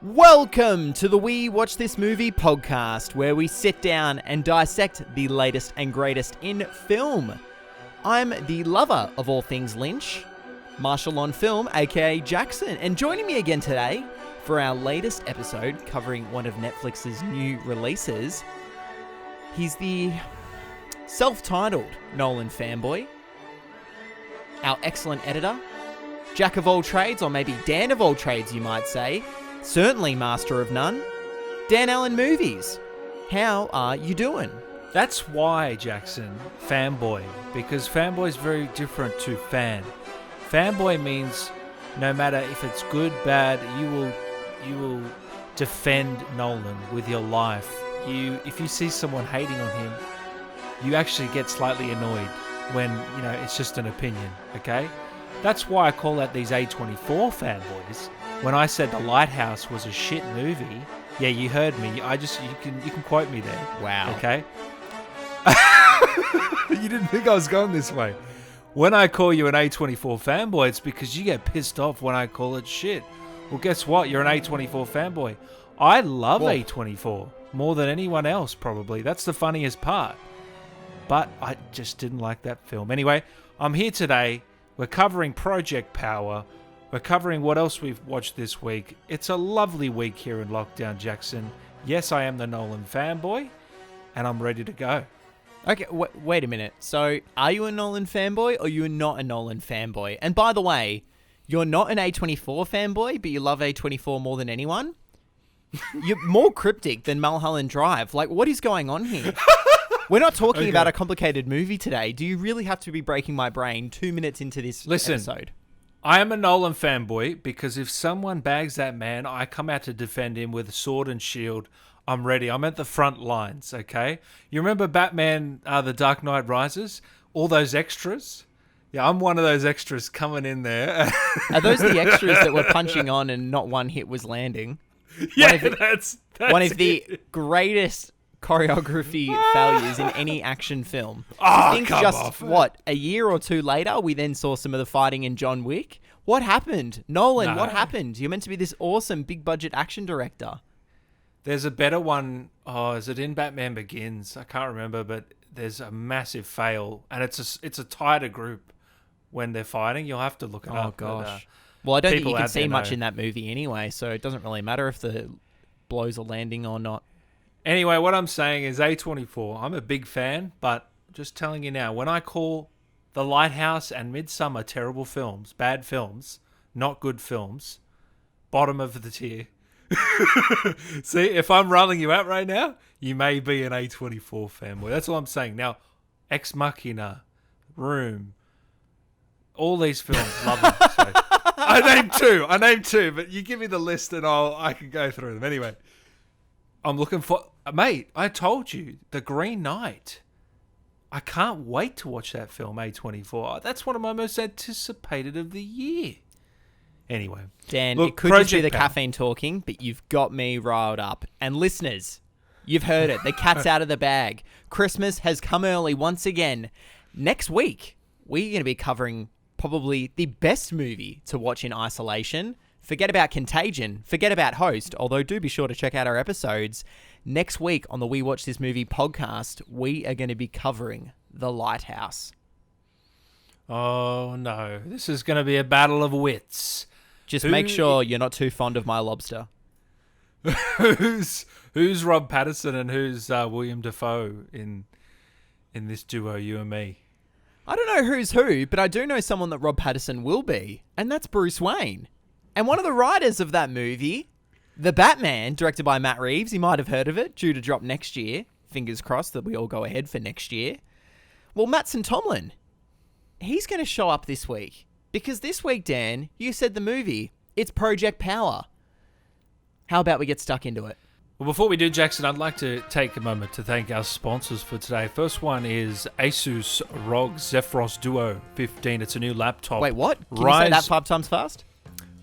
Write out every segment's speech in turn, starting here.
Welcome to the We Watch This Movie podcast, where we sit down and dissect the latest and greatest in film. I'm the lover of all things Lynch, Marshall on Film, aka Jackson, and joining me again today for our latest episode covering one of Netflix's new releases. He's the self-titled Nolan fanboy, our excellent editor, jack of all trades, or maybe Dan of all trades you might say, certainly master of none, Dan Allen Movies. How are you doing? That's why, Jackson, fanboy, because fanboy is very different to fan. Fanboy means no matter if it's good, bad, you will defend Nolan with your life. If you see someone hating on him, you actually get slightly annoyed when, it's just an opinion, okay? That's why I call out these A24 fanboys. When I said The Lighthouse was a shit movie, yeah, you heard me. You can quote me there. Wow. Okay? You didn't think I was going this way. When I call you an A24 fanboy, it's because you get pissed off when I call it shit. Well, guess what? You're an A24 fanboy. I love A24 more than anyone else, probably. That's the funniest part. But I just didn't like that film. Anyway, I'm here today. We're covering Project Power. We're covering what else we've watched this week. It's a lovely week here in lockdown, Jackson. Yes, I am the Nolan fanboy, and I'm ready to go. Okay, wait a minute. So, are you a Nolan fanboy, or you're not a Nolan fanboy? And by the way, you're not an A24 fanboy, but you love A24 more than anyone? You're more cryptic than Mulholland Drive. Like, what is going on here? We're not talking about a complicated movie today. Do you really have to be breaking my brain 2 minutes into this episode? I am a Nolan fanboy because if someone bags that man, I come out to defend him with a sword and shield. I'm ready. I'm at the front lines, okay? You remember Batman, The Dark Knight Rises? All those extras? Yeah, I'm one of those extras coming in there. Are those the extras that were punching on and not one hit was landing? Yeah, that's one of the greatest choreography failures in any action film. Oh, think come just off. What, a year or two later, we then saw some of the fighting in John Wick. What happened? Nolan, what happened? You're meant to be this awesome big budget action director. There's a better one. Oh, is it in Batman Begins? I can't remember, but there's a massive fail, and it's a tighter group when they're fighting. You'll have to look it up. Oh gosh. Well, I don't think you can see much know. in that movie anyway, so it doesn't really matter if the blows are landing or not. Anyway, what I'm saying is A24. I'm a big fan, but just telling you now, when I call The Lighthouse and Midsummer terrible films, bad films, not good films, bottom of the tier. See, if I'm rolling you out right now, you may be an A24 fanboy. That's all I'm saying. Now, Ex Machina, Room, all these films, love them. So, I named two, but you give me the list and I can go through them. Anyway, I'm looking for... Mate, I told you, The Green Knight. I can't wait to watch that film, A24. That's one of my most anticipated of the year. Anyway. Dan, look, it could just be the caffeine talking, but you've got me riled up. And listeners, you've heard it. The cat's out of the bag. Christmas has come early once again. Next week, we're going to be covering probably the best movie to watch in isolation. Forget about Contagion. Forget about Host, although do be sure to check out our episodes. Next week on the We Watch This Movie podcast, we are going to be covering The Lighthouse. Oh, no. This is going to be a battle of wits. Just make sure you're not too fond of my lobster. Who's Rob Pattinson and who's William Dafoe in this duo, you and me? I don't know who's who, but I do know someone that Rob Pattinson will be, and that's Bruce Wayne. And one of the writers of that movie, The Batman, directed by Matt Reeves, you might have heard of it, due to drop next year. Fingers crossed that we all go ahead for next year. Well, Mattson Tomlin, he's going to show up this week. Because this week, Dan, you said the movie. It's Project Power. How about we get stuck into it? Well, before we do, Jackson, I'd like to take a moment to thank our sponsors for today. First one is Asus ROG Zephyrus Duo 15. It's a new laptop. Wait, what? Can you say that 5 times fast?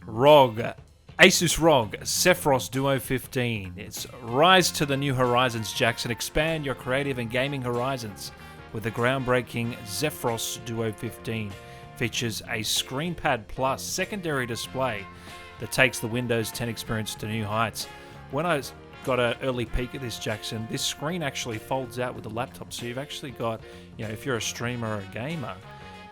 Asus ROG Zephyrus Duo 15. It's rise to the new horizons, Jackson. Expand your creative and gaming horizons with the groundbreaking Zephyrus Duo 15. Features a ScreenPad Plus secondary display that takes the Windows 10 experience to new heights. When I got an early peek at this, Jackson, this screen actually folds out with the laptop. So you've actually got, if you're a streamer or a gamer,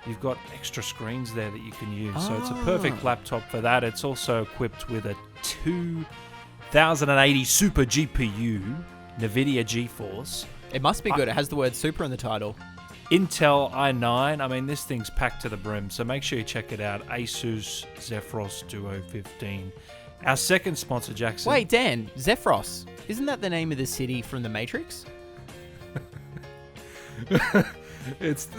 you've got extra screens there that you can use. So it's a perfect laptop for that. It's also equipped with a 2080 Super GPU, NVIDIA GeForce. It must be good. It has the word super in the title. Intel i9. I mean, this thing's packed to the brim. So make sure you check it out. Asus Zephros Duo 15. Our second sponsor, Jackson. Wait, Dan, Zephyros. Isn't that the name of the city from The Matrix? It's...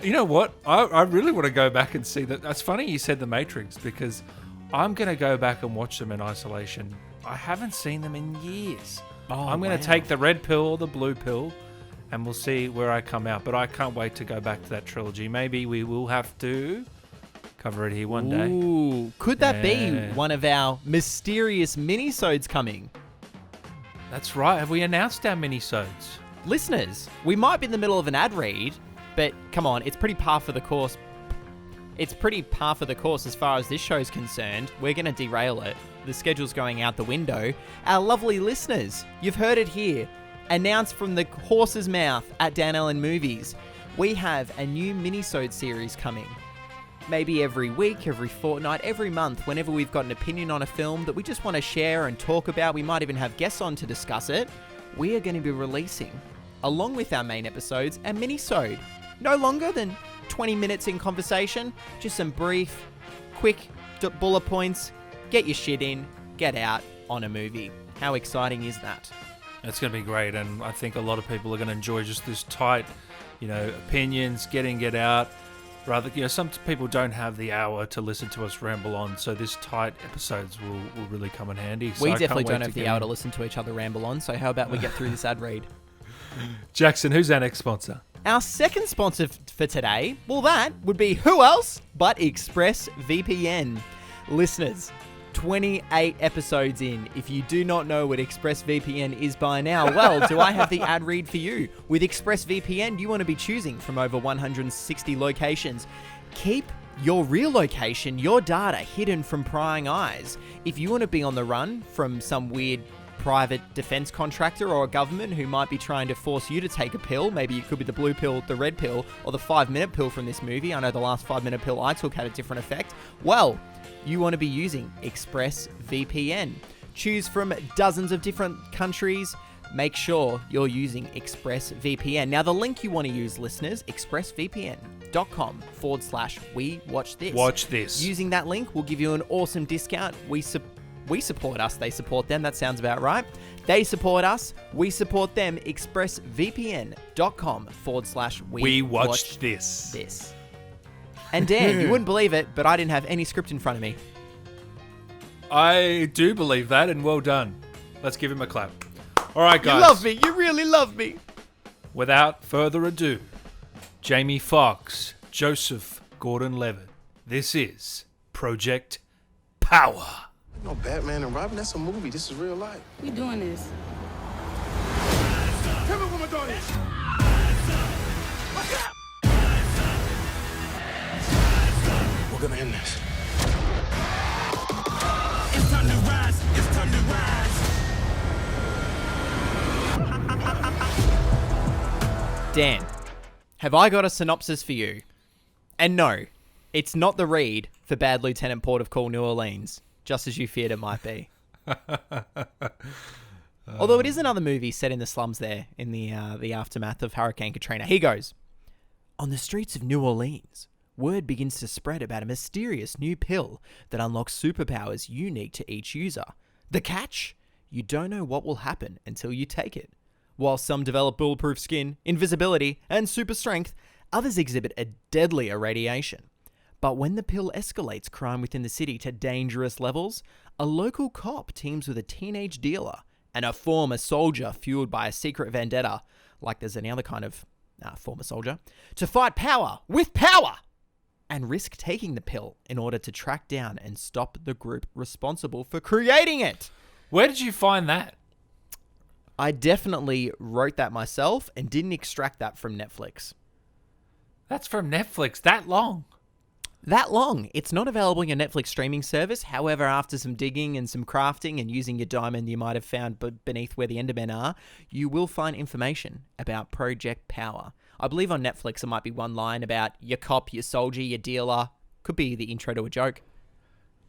you know what? I really want to go back and see that. That's funny you said The Matrix, because I'm going to go back and watch them in isolation. I haven't seen them in years. I'm going to take the red pill or the blue pill, and we'll see where I come out. But I can't wait to go back to that trilogy. Maybe we will have to cover it here one day. Ooh, could that be one of our mysterious minisodes coming? That's right. Have we announced our minisodes? Listeners, we might be in the middle of an ad read, but come on, it's pretty par for the course. It's pretty par for the course as far as this show's concerned. We're going to derail it. The schedule's going out the window. Our lovely listeners, you've heard it here. Announced from the horse's mouth at Dan Allen Movies. We have a new minisode series coming. Maybe every week, every fortnight, every month, whenever we've got an opinion on a film that we just want to share and talk about. We might even have guests on to discuss it. We are going to be releasing, along with our main episodes, a minisode. No longer than 20 minutes in conversation, just some brief, quick bullet points. Get your shit in, get out on a movie. How exciting is that? It's going to be great, and I think a lot of people are going to enjoy just this tight, opinions, get in, get out. Rather, some people don't have the hour to listen to us ramble on, so this tight episodes will really come in handy. So we definitely don't have the hour to listen to each other ramble on, so how about we get through this ad read? Jackson, who's our next sponsor? Our second sponsor for today, well, that would be who else but ExpressVPN. Listeners, 28 episodes in. If you do not know what ExpressVPN is by now, well, do I have the ad read for you? With ExpressVPN, you want to be choosing from over 160 locations. Keep your real location, your data, hidden from prying eyes. If you want to be on the run from some weird private defense contractor or a government who might be trying to force you to take a pill, maybe it could be the blue pill, the red pill, or the 5-minute pill from this movie. I know the last 5-minute pill I took had a different effect. Well, you want to be using ExpressVPN. Choose from dozens of different countries. Make sure you're using ExpressVPN. Now, the link you want to use, listeners, expressvpn.com/we watch this. Watch this. Using that link will give you an awesome discount. We support us, they support them. That sounds about right. They support us, we support them. expressvpn.com/we watch this. And Dan, you wouldn't believe it, but I didn't have any script in front of me. I do believe that, and well done. Let's give him a clap. All right, guys. You love me. You really love me. Without further ado, Jamie Foxx, Joseph Gordon-Levitt. This is Project Power. No, Batman and Robin, that's a movie. This is real life. We doing this. Tell me what my daughter is. We're gonna end this. It's time to rise. It's time to rise. Dan, have I got a synopsis for you? And no, it's not the read for Bad Lieutenant Port of Call New Orleans, just as you feared it might be. Although it is another movie set in the slums there in the aftermath of Hurricane Katrina. Here goes. On the streets of New Orleans, word begins to spread about a mysterious new pill that unlocks superpowers unique to each user. The catch? You don't know what will happen until you take it. While some develop bulletproof skin, invisibility, and super strength, others exhibit a deadly irradiation. But when the pill escalates crime within the city to dangerous levels, a local cop teams with a teenage dealer and a former soldier fueled by a secret vendetta, like there's any other kind of former soldier, to fight power with power and risk taking the pill in order to track down and stop the group responsible for creating it. Where did you find that? I definitely wrote that myself and didn't extract that from Netflix. That's from Netflix. That long? that long. It's not available on your Netflix streaming service. However, after some digging and some crafting and using your diamond you might have found beneath where the Endermen are, you will find information about Project Power. I believe on Netflix it might be one line about your cop, your soldier, your dealer. Could be the intro to a joke.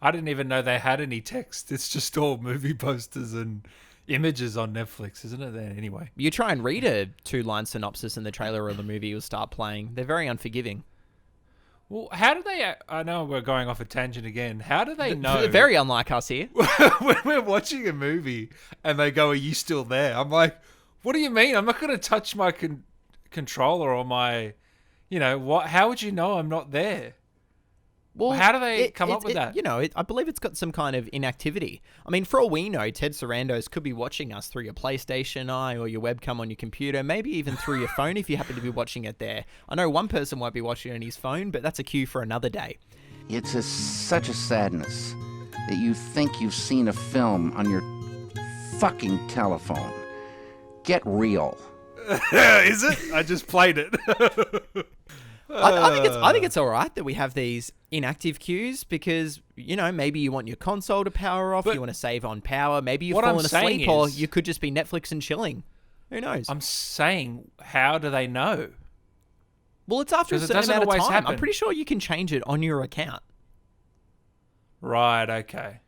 I didn't even know they had any text. It's just all movie posters and images on Netflix, isn't it? Then anyway, You try and read a 2-line synopsis in the trailer of the movie, you'll start playing. They're very unforgiving. well, how do they? I know we're going off a tangent again. How do they know? They're very unlike us here. When we're watching a movie and they go, "Are you still there?" I'm like, "What do you mean? I'm not going to touch my controller or my, what? How would you know I'm not there?" Well, how do they come up with that? I believe it's got some kind of inactivity. I mean, for all we know, Ted Sarandos could be watching us through your PlayStation Eye or your webcam on your computer, maybe even through your phone if you happen to be watching it there. I know one person won't be watching it on his phone, but that's a cue for another day. It's such a sadness that you think you've seen a film on your fucking telephone. Get real. Is it? I just played it. I think it's all right that we have these inactive cues because, maybe you want your console to power off, you want to save on power, maybe you've fallen asleep, or you could just be Netflix and chilling. Who knows? I'm saying, how do they know? Well, it's after a 'Cause it certain doesn't amount of always time. happen. I'm pretty sure you can change it on your account. Right, okay.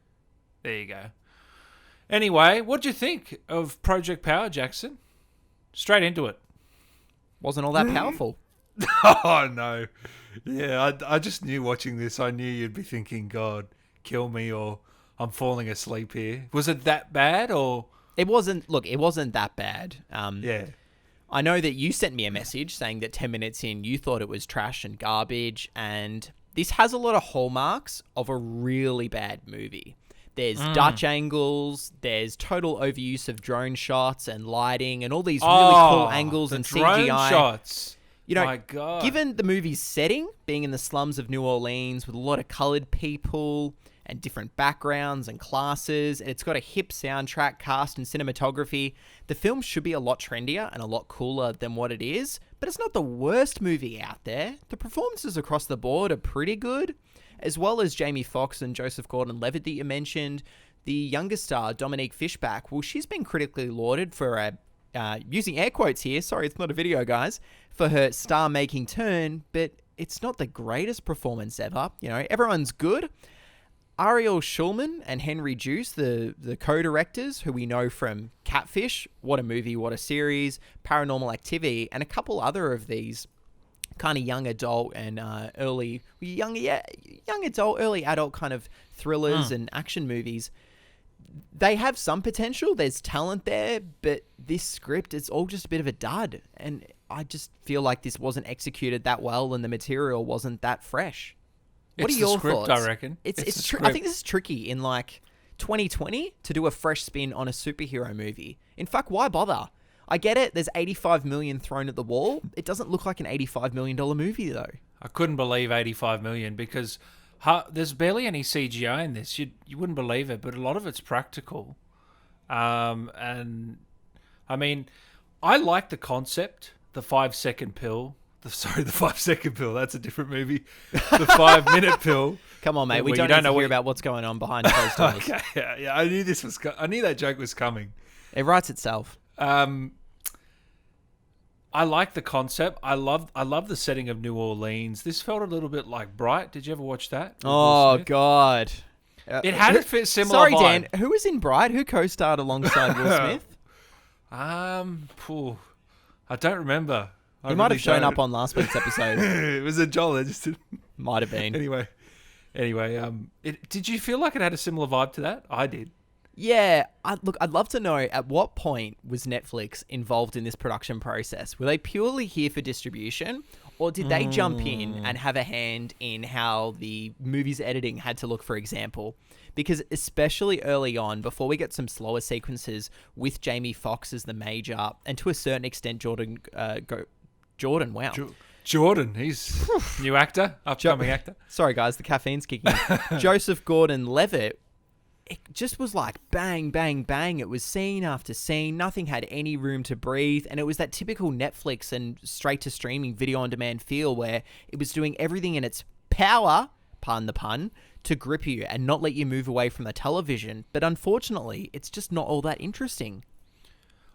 There you go. Anyway, what'd you think of Project Power, Jackson? Straight into it. Wasn't all that powerful. Oh, no. Yeah, I just knew watching this, I knew you'd be thinking, God, kill me, or I'm falling asleep here. Was it that bad, or? It wasn't that bad. Yeah. I know that you sent me a message saying that 10 minutes in, you thought it was trash and garbage, and this has a lot of hallmarks of a really bad movie. There's Dutch angles, there's total overuse of drone shots and lighting and all these really cool angles and drone CGI. shots. My God. Given the movie's setting, being in the slums of New Orleans with a lot of colored people and different backgrounds and classes, and it's got a hip soundtrack, cast, and cinematography, the film should be a lot trendier and a lot cooler than what it is, but it's not the worst movie out there. The performances across the board are pretty good, as well as Jamie Foxx and Joseph Gordon-Levitt that you mentioned. The younger star, Dominique Fishback, well, she's been critically lauded for using air quotes here, sorry, it's not a video, guys, for her star-making turn, but it's not the greatest performance ever. Everyone's good. Ariel Schulman and Henry Juice, the co-directors, who we know from Catfish, what a movie, what a series, Paranormal Activity, and a couple other of these kind of young adult and early adult kind of thrillers and action movies. They have some potential. There's talent there, but this script is all just a bit of a dud. And I just feel like this wasn't executed that well and the material wasn't that fresh. What are your script, thoughts? I reckon. It's I think this is tricky in 2020 to do a fresh spin on a superhero movie. In fact, why bother? I get it. There's $85 million thrown at the wall. It doesn't look like an $85 million movie, though. I couldn't believe $85 million because there's barely any CGI in this. You wouldn't believe it, but a lot of it's practical. And I mean, I like the concept, the 5-second pill. The 5-second pill. That's a different movie. The 5-minute pill. Come on, mate. We don't need to hear about what's going on behind closed doors. Okay, yeah. I knew this was. I knew that joke was coming. It writes itself. I like the concept. I love the setting of New Orleans. This felt a little bit like Bright. Did you ever watch that? Oh God! It had a similar. Sorry, vibe. Dan. Who was in Bright? Who co-starred alongside Will Smith? I don't remember. He might have shown up on last week's episode. It was a Joel. I just didn't. Might have been. Anyway, did you feel like it had a similar vibe to that? I did. Yeah, I'd love to know at what point was Netflix involved in this production process? Were they purely here for distribution, or did they jump in and have a hand in how the movie's editing had to look, for example? Because especially early on, before we get some slower sequences with Jamie Foxx as the major, and to a certain extent Jordan, wow. Jordan, he's new actor, upcoming actor. Sorry guys, the caffeine's kicking in. Joseph Gordon-Levitt, it just was like bang, bang, bang. It was scene after scene. Nothing had any room to breathe. And it was that typical Netflix and straight to streaming video on demand feel where it was doing everything in its power pardon the pun, to grip you and not let you move away from the television. But unfortunately, it's just not all that interesting.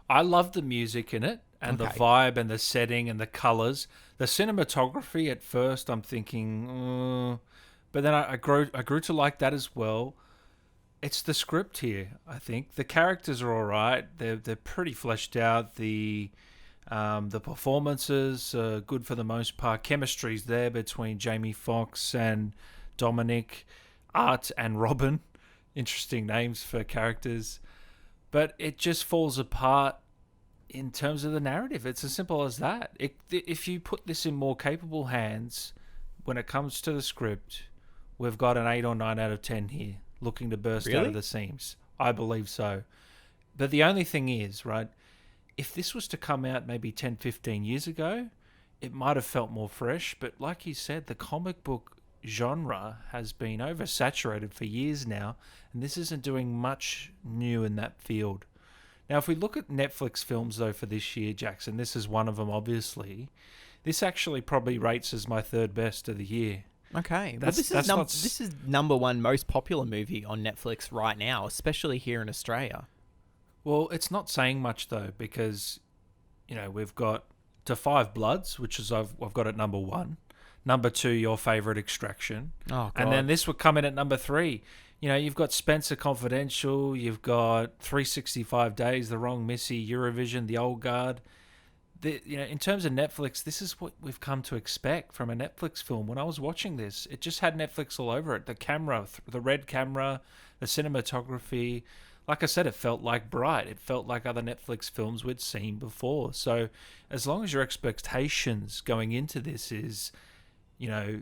I love the music in it and the vibe and the setting and the colors. The cinematography at first, I'm thinking, but then I grew to like that as well. It's the script here, I think. The characters are all right. They're pretty fleshed out. The performances are good for the most part. Chemistry's there between Jamie Foxx and Dominic, Art and Robin. Interesting names for characters. But it just falls apart in terms of the narrative. It's as simple as that. If you put this in more capable hands, when it comes to the script, we've got an 8 or 9 out of 10 here, looking to burst out of the seams. I believe so. But the only thing is, right, if this was to come out maybe 10, 15 years ago, it might have felt more fresh. But like you said, the comic book genre has been oversaturated for years now, and this isn't doing much new in that field. Now, if we look at Netflix films, though, for this year, Jackson, this is one of them, obviously. This actually probably rates as my third best of the year. Okay. This is number one most popular movie on Netflix right now, especially here in Australia. Well, it's not saying much, though, because, we've got To Five Bloods, which is I've got at number 1. Number 2, your favourite, Extraction. Oh, God. And then this would come in at number 3. You've got Spencer Confidential, you've got 365 Days, The Wrong Missy, Eurovision, The Old Guard. In terms of Netflix, this is what we've come to expect from a Netflix film. When I was watching this, it just had Netflix all over it. The camera, the red camera, the cinematography. Like I said, it felt like Bright. It felt like other Netflix films we'd seen before. So as long as your expectations going into this is, you know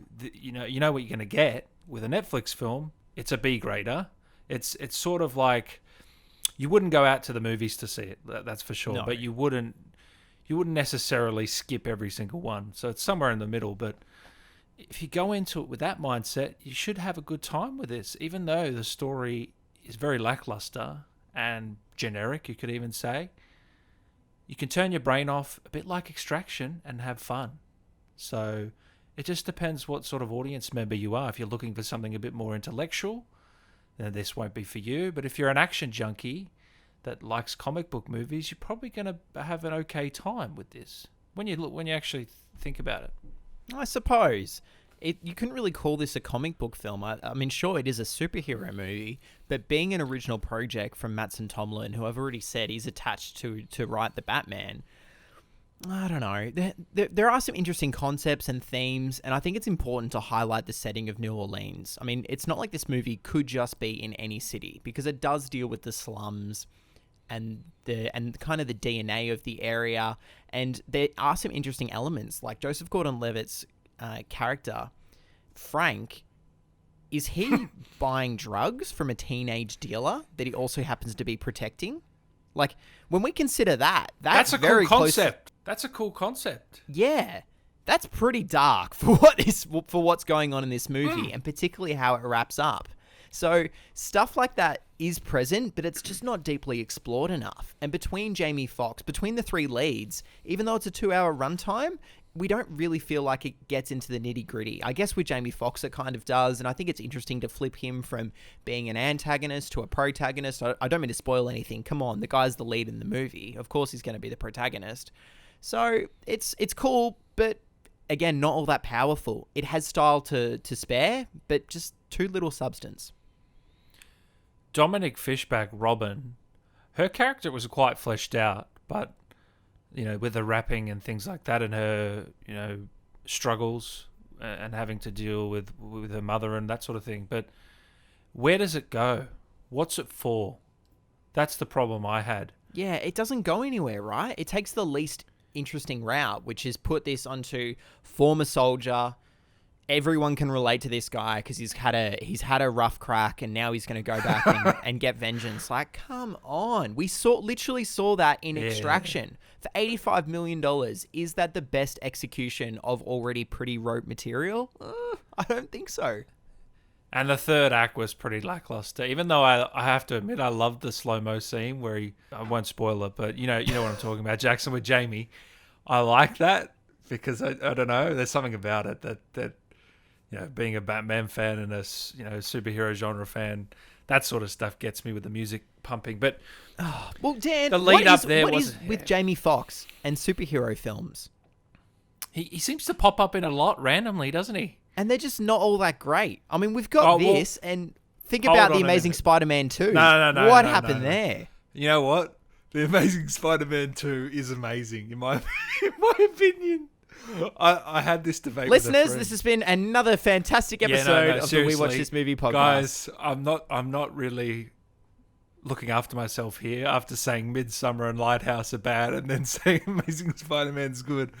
what you're going to get with a Netflix film, it's a B grader. It's sort of like you wouldn't go out to the movies to see it. That's for sure. No. But you wouldn't necessarily skip every single one. So it's somewhere in the middle. But if you go into it with that mindset, you should have a good time with this, even though the story is very lackluster and generic, you could even say. You can turn your brain off a bit like Extraction and have fun. So it just depends what sort of audience member you are. If you're looking for something a bit more intellectual, then this won't be for you. But if you're an action junkie that likes comic book movies, you're probably going to have an okay time with this when you actually think about it. I suppose. You couldn't really call this a comic book film. I mean, sure, it is a superhero movie, but being an original project from Mattson Tomlin, who I've already said he's attached to write the Batman, I don't know. There are some interesting concepts and themes, and I think it's important to highlight the setting of New Orleans. I mean, it's not like this movie could just be in any city, because it does deal with the slums and kind of the DNA of the area, and there are some interesting elements, like Joseph Gordon-Levitt's character, Frank. Is he buying drugs from a teenage dealer that he also happens to be protecting? Like, when we consider that's a very cool concept. That's a cool concept. Yeah, that's pretty dark for what's going on in this movie, and particularly how it wraps up. So stuff like that is present, but it's just not deeply explored enough. And between Jamie Foxx, between the three leads, even though it's a 2-hour runtime, we don't really feel like it gets into the nitty-gritty. I guess with Jamie Foxx it kind of does, and I think it's interesting to flip him from being an antagonist to a protagonist. I don't mean to spoil anything. Come on, the guy's the lead in the movie. Of course he's going to be the protagonist. So it's cool, but again, not all that powerful. It has style to spare, but just too little substance. Dominic Fishback, Robin, her character was quite fleshed out, but with the rapping and things like that, and her, struggles and having to deal with her mother and that sort of thing. But where does it go? What's it for? That's the problem I had. Yeah, it doesn't go anywhere, right? It takes the least interesting route, which is put this onto former soldier. Everyone can relate to this guy because he's had a rough crack, and now he's going to go back and get vengeance. Like, come on. We literally saw that in Extraction for $85 million. Is that the best execution of already pretty rote material? I don't think so. And the third act was pretty lackluster, even though I have to admit I loved the slow-mo scene where I won't spoil it, but you know what I'm talking about, Jackson with Jamie. I like that because I don't know, there's something about it that being a Batman fan and a superhero genre fan, that sort of stuff gets me with the music pumping. But Well, Dan, the lead up there what was is with Jamie Foxx and superhero films? he seems to pop up in a lot randomly, doesn't he? And they're just not all that great. I mean, we've got this, and think hold about on The a Amazing minute. Spider-Man 2. No, What no, happened no. there? You know what? The Amazing Spider-Man 2 is amazing, in my opinion. I had this debate with a Listeners, friend. this has been another fantastic episode of the We Watch seriously, This Movie podcast. Guys, I'm not really looking after myself here after saying Midsummer and Lighthouse are bad and then saying Amazing Spider-Man's good.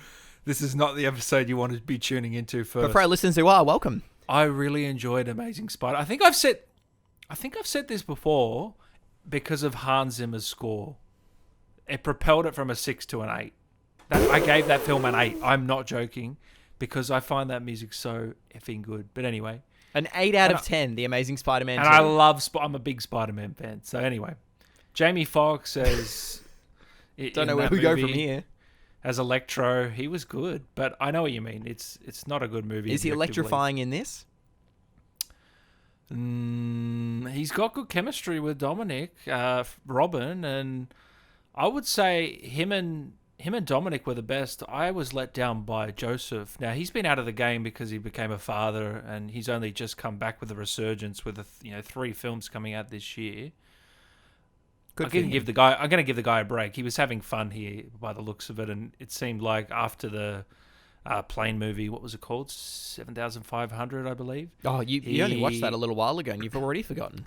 This is not the episode you want to be tuning into first. But for our listeners who are, welcome. I really enjoyed Amazing Spider. I think I've said this before because of Hans Zimmer's score. It propelled it from a 6 to an 8. I gave that film an 8. I'm not joking because I find that music so effing good. But anyway. An 8 out of 10, The Amazing Spider-Man 2. And I'm a big Spider-Man fan. So anyway, Jamie Foxx as... Don't know where we go from here. As Electro, he was good. But I know what you mean. It's not a good movie. Is he objectively. electrifying in this? He's got good chemistry with Dominic, Robin, and I would say him and Dominic were the best. I was let down by Joseph. Now he's been out of the game because he became a father, and he's only just come back with a resurgence with 3 films coming out this year. I'm going to give the guy a break. He was having fun here by the looks of it, and it seemed like after the plane movie, what was it called? 7,500, I believe. Oh, you only watched that a little while ago, and you've already forgotten.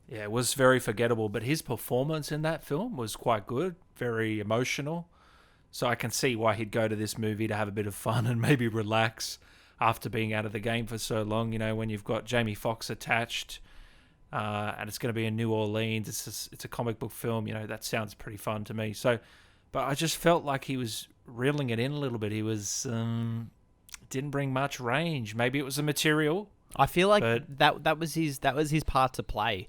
Yeah, it was very forgettable, but his performance in that film was quite good, very emotional. So I can see why he'd go to this movie to have a bit of fun and maybe relax after being out of the game for so long. When you've got Jamie Foxx attached, and it's going to be in New Orleans, it's a comic book film. That sounds pretty fun to me. So, but I just felt like he was reeling it in a little bit. He was didn't bring much range. Maybe it was the material. I feel like that was his part to play.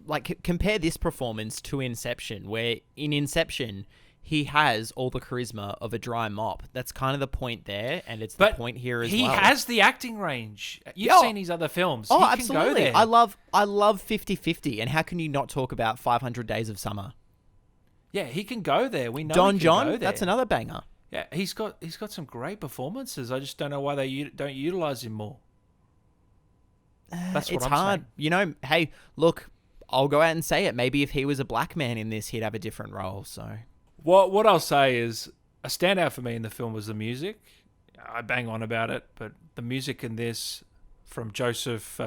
Like compare this performance to Inception, where in Inception he has all the charisma of a dry mop. That's kind of the point there, and it's the point here as well. He has the acting range. You've seen his other films. Oh, he can absolutely. Go there. I love 50-50, and how can you not talk about 500 Days of Summer? Yeah, he can go there. We know Don he can John, go there. that's another banger. Yeah, he's got some great performances. I just don't know why they don't utilize him more. That's what It's I'm hard. saying. Hey, look, I'll go out and say it. Maybe if he was a black man in this, he'd have a different role. So, what I'll say is a standout for me in the film was the music. I bang on about it, but the music in this from Joseph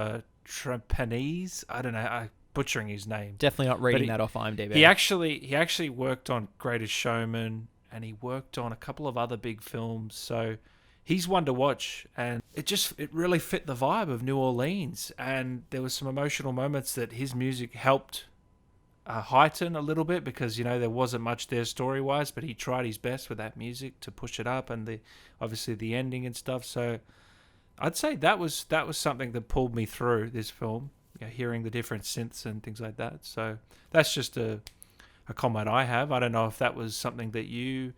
Trepanese, I don't know, I'm butchering his name. definitely not reading that off IMDb. He actually worked on Greatest Showman, and he worked on a couple of other big films. So he's one to watch, and it really fit the vibe of New Orleans. And there was some emotional moments that his music helped heighten a little bit because there wasn't much there story wise, but he tried his best with that music to push it up, and obviously the ending and stuff. So I'd say that was something that pulled me through this film. Hearing the different synths and things like that. So that's just a comment I have. I don't know if that was something that you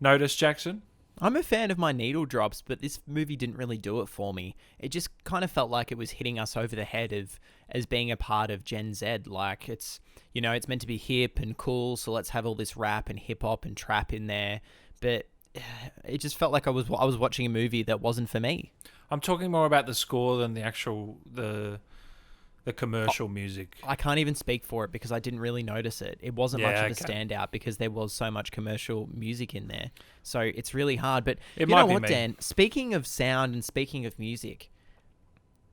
noticed, Jackson. I'm a fan of my needle drops, but this movie didn't really do it for me. It just kind of felt like it was hitting us over the head as being a part of Gen Z. Like it's meant to be hip and cool, so let's have all this rap and hip hop and trap in there. But it just felt like I was watching a movie that wasn't for me. I'm talking more about the score than the actual the commercial music. I can't even speak for it because I didn't really notice it. It wasn't much of a standout because there was so much commercial music in there. So it's really hard. But you know what, Dan? Speaking of sound and speaking of music,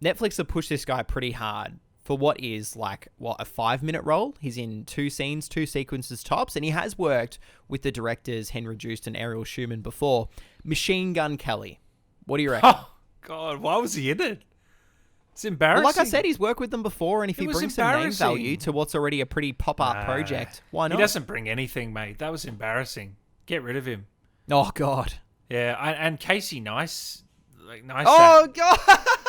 Netflix have pushed this guy pretty hard for what is a 5-minute role. He's in 2 scenes, 2 sequences tops, and he has worked with the directors Henry Joost and Ariel Schumann before. Machine Gun Kelly. What do you reckon? Oh, God, why was he in it? It's embarrassing. Well, like I said, he's worked with them before, and if he brings some name value to what's already a pretty pop-art project, why not? He doesn't bring anything, mate. That was embarrassing. Get rid of him. Oh, God. Yeah, and Casey Nice. Oh, God.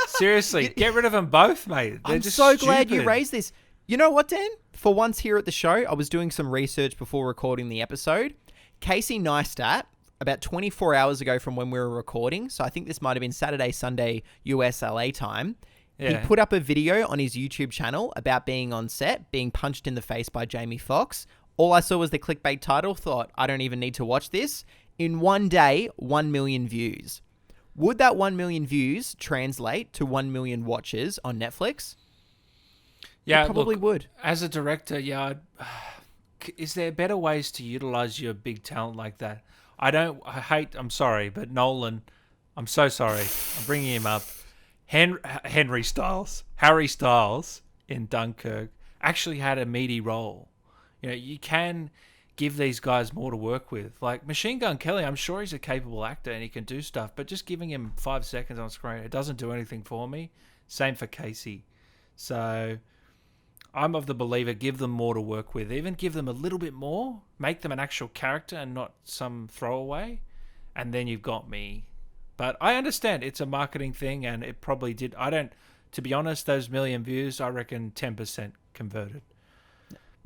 Seriously, get rid of them both, mate. They're I'm just so glad you stupid. raised this. You know what, Dan? For once here at the show, I was doing some research before recording the episode. Casey Neistat, about 24 hours ago from when we were recording. So I think this might have been Saturday, Sunday, US LA time. Yeah. He put up a video on his YouTube channel about being on set, being punched in the face by Jamie Foxx. All I saw was the clickbait title, thought, I don't even need to watch this. In one day, 1 million views. Would that 1 million views translate to 1 million watches on Netflix? Yeah, it probably would. As a director, is there better ways to utilize your big talent like that? I'm sorry, but Nolan, I'm so sorry. I'm bringing him up. Harry Styles in Dunkirk actually had a meaty role. You know, you can give these guys more to work with. Like Machine Gun Kelly, I'm sure he's a capable actor and he can do stuff, but just giving him 5 seconds on screen, it doesn't do anything for me. Same for Casey. So I'm of the believer, give them more to work with. Even give them a little bit more. Make them an actual character and not some throwaway. And then you've got me. But I understand it's a marketing thing and it probably did. To be honest, those million views, I reckon 10% converted.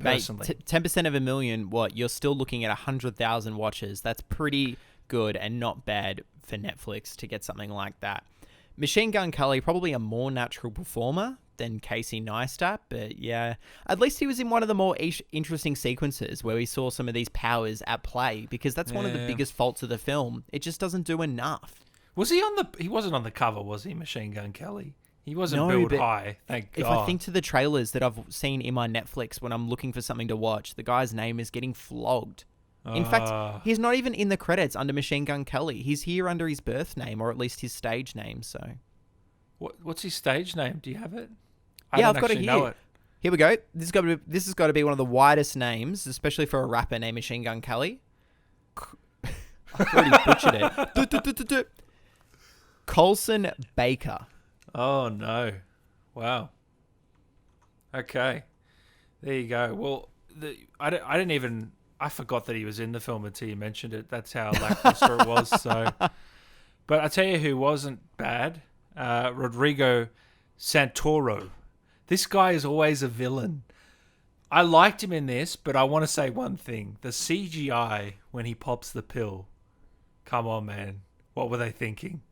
Personally. Mate, 10% of a million, you're still looking at 100,000 watches. That's pretty good and not bad for Netflix to get something like that. Machine Gun Kelly, probably a more natural performer than Casey Neistat, but yeah, at least he was in one of the more interesting sequences where we saw some of these powers at play, because that's one of the biggest faults of the film. It just doesn't do enough. Was he he wasn't on the cover, was he, Machine Gun Kelly? He wasn't billed high, thank God. If I think to the trailers that I've seen in my Netflix when I'm looking for something to watch, the guy's name is getting flogged. In fact, he's not even in the credits under Machine Gun Kelly. He's here under his birth name, or at least his stage name, so... What's his stage name? Do you have it? Yeah, I've got it here. Here we go. This has got to be one of the widest names, especially for a rapper named Machine Gun Kelly. I've already butchered it. Colson Baker. Oh, no. Wow. Okay. There you go. Well, I forgot that he was in the film until you mentioned it. That's how lackluster it was. So, but I tell you who wasn't bad. Rodrigo Santoro. This guy is always a villain. I liked him in this, but I want to say one thing. The CGI when he pops the pill. Come on, man. What were they thinking?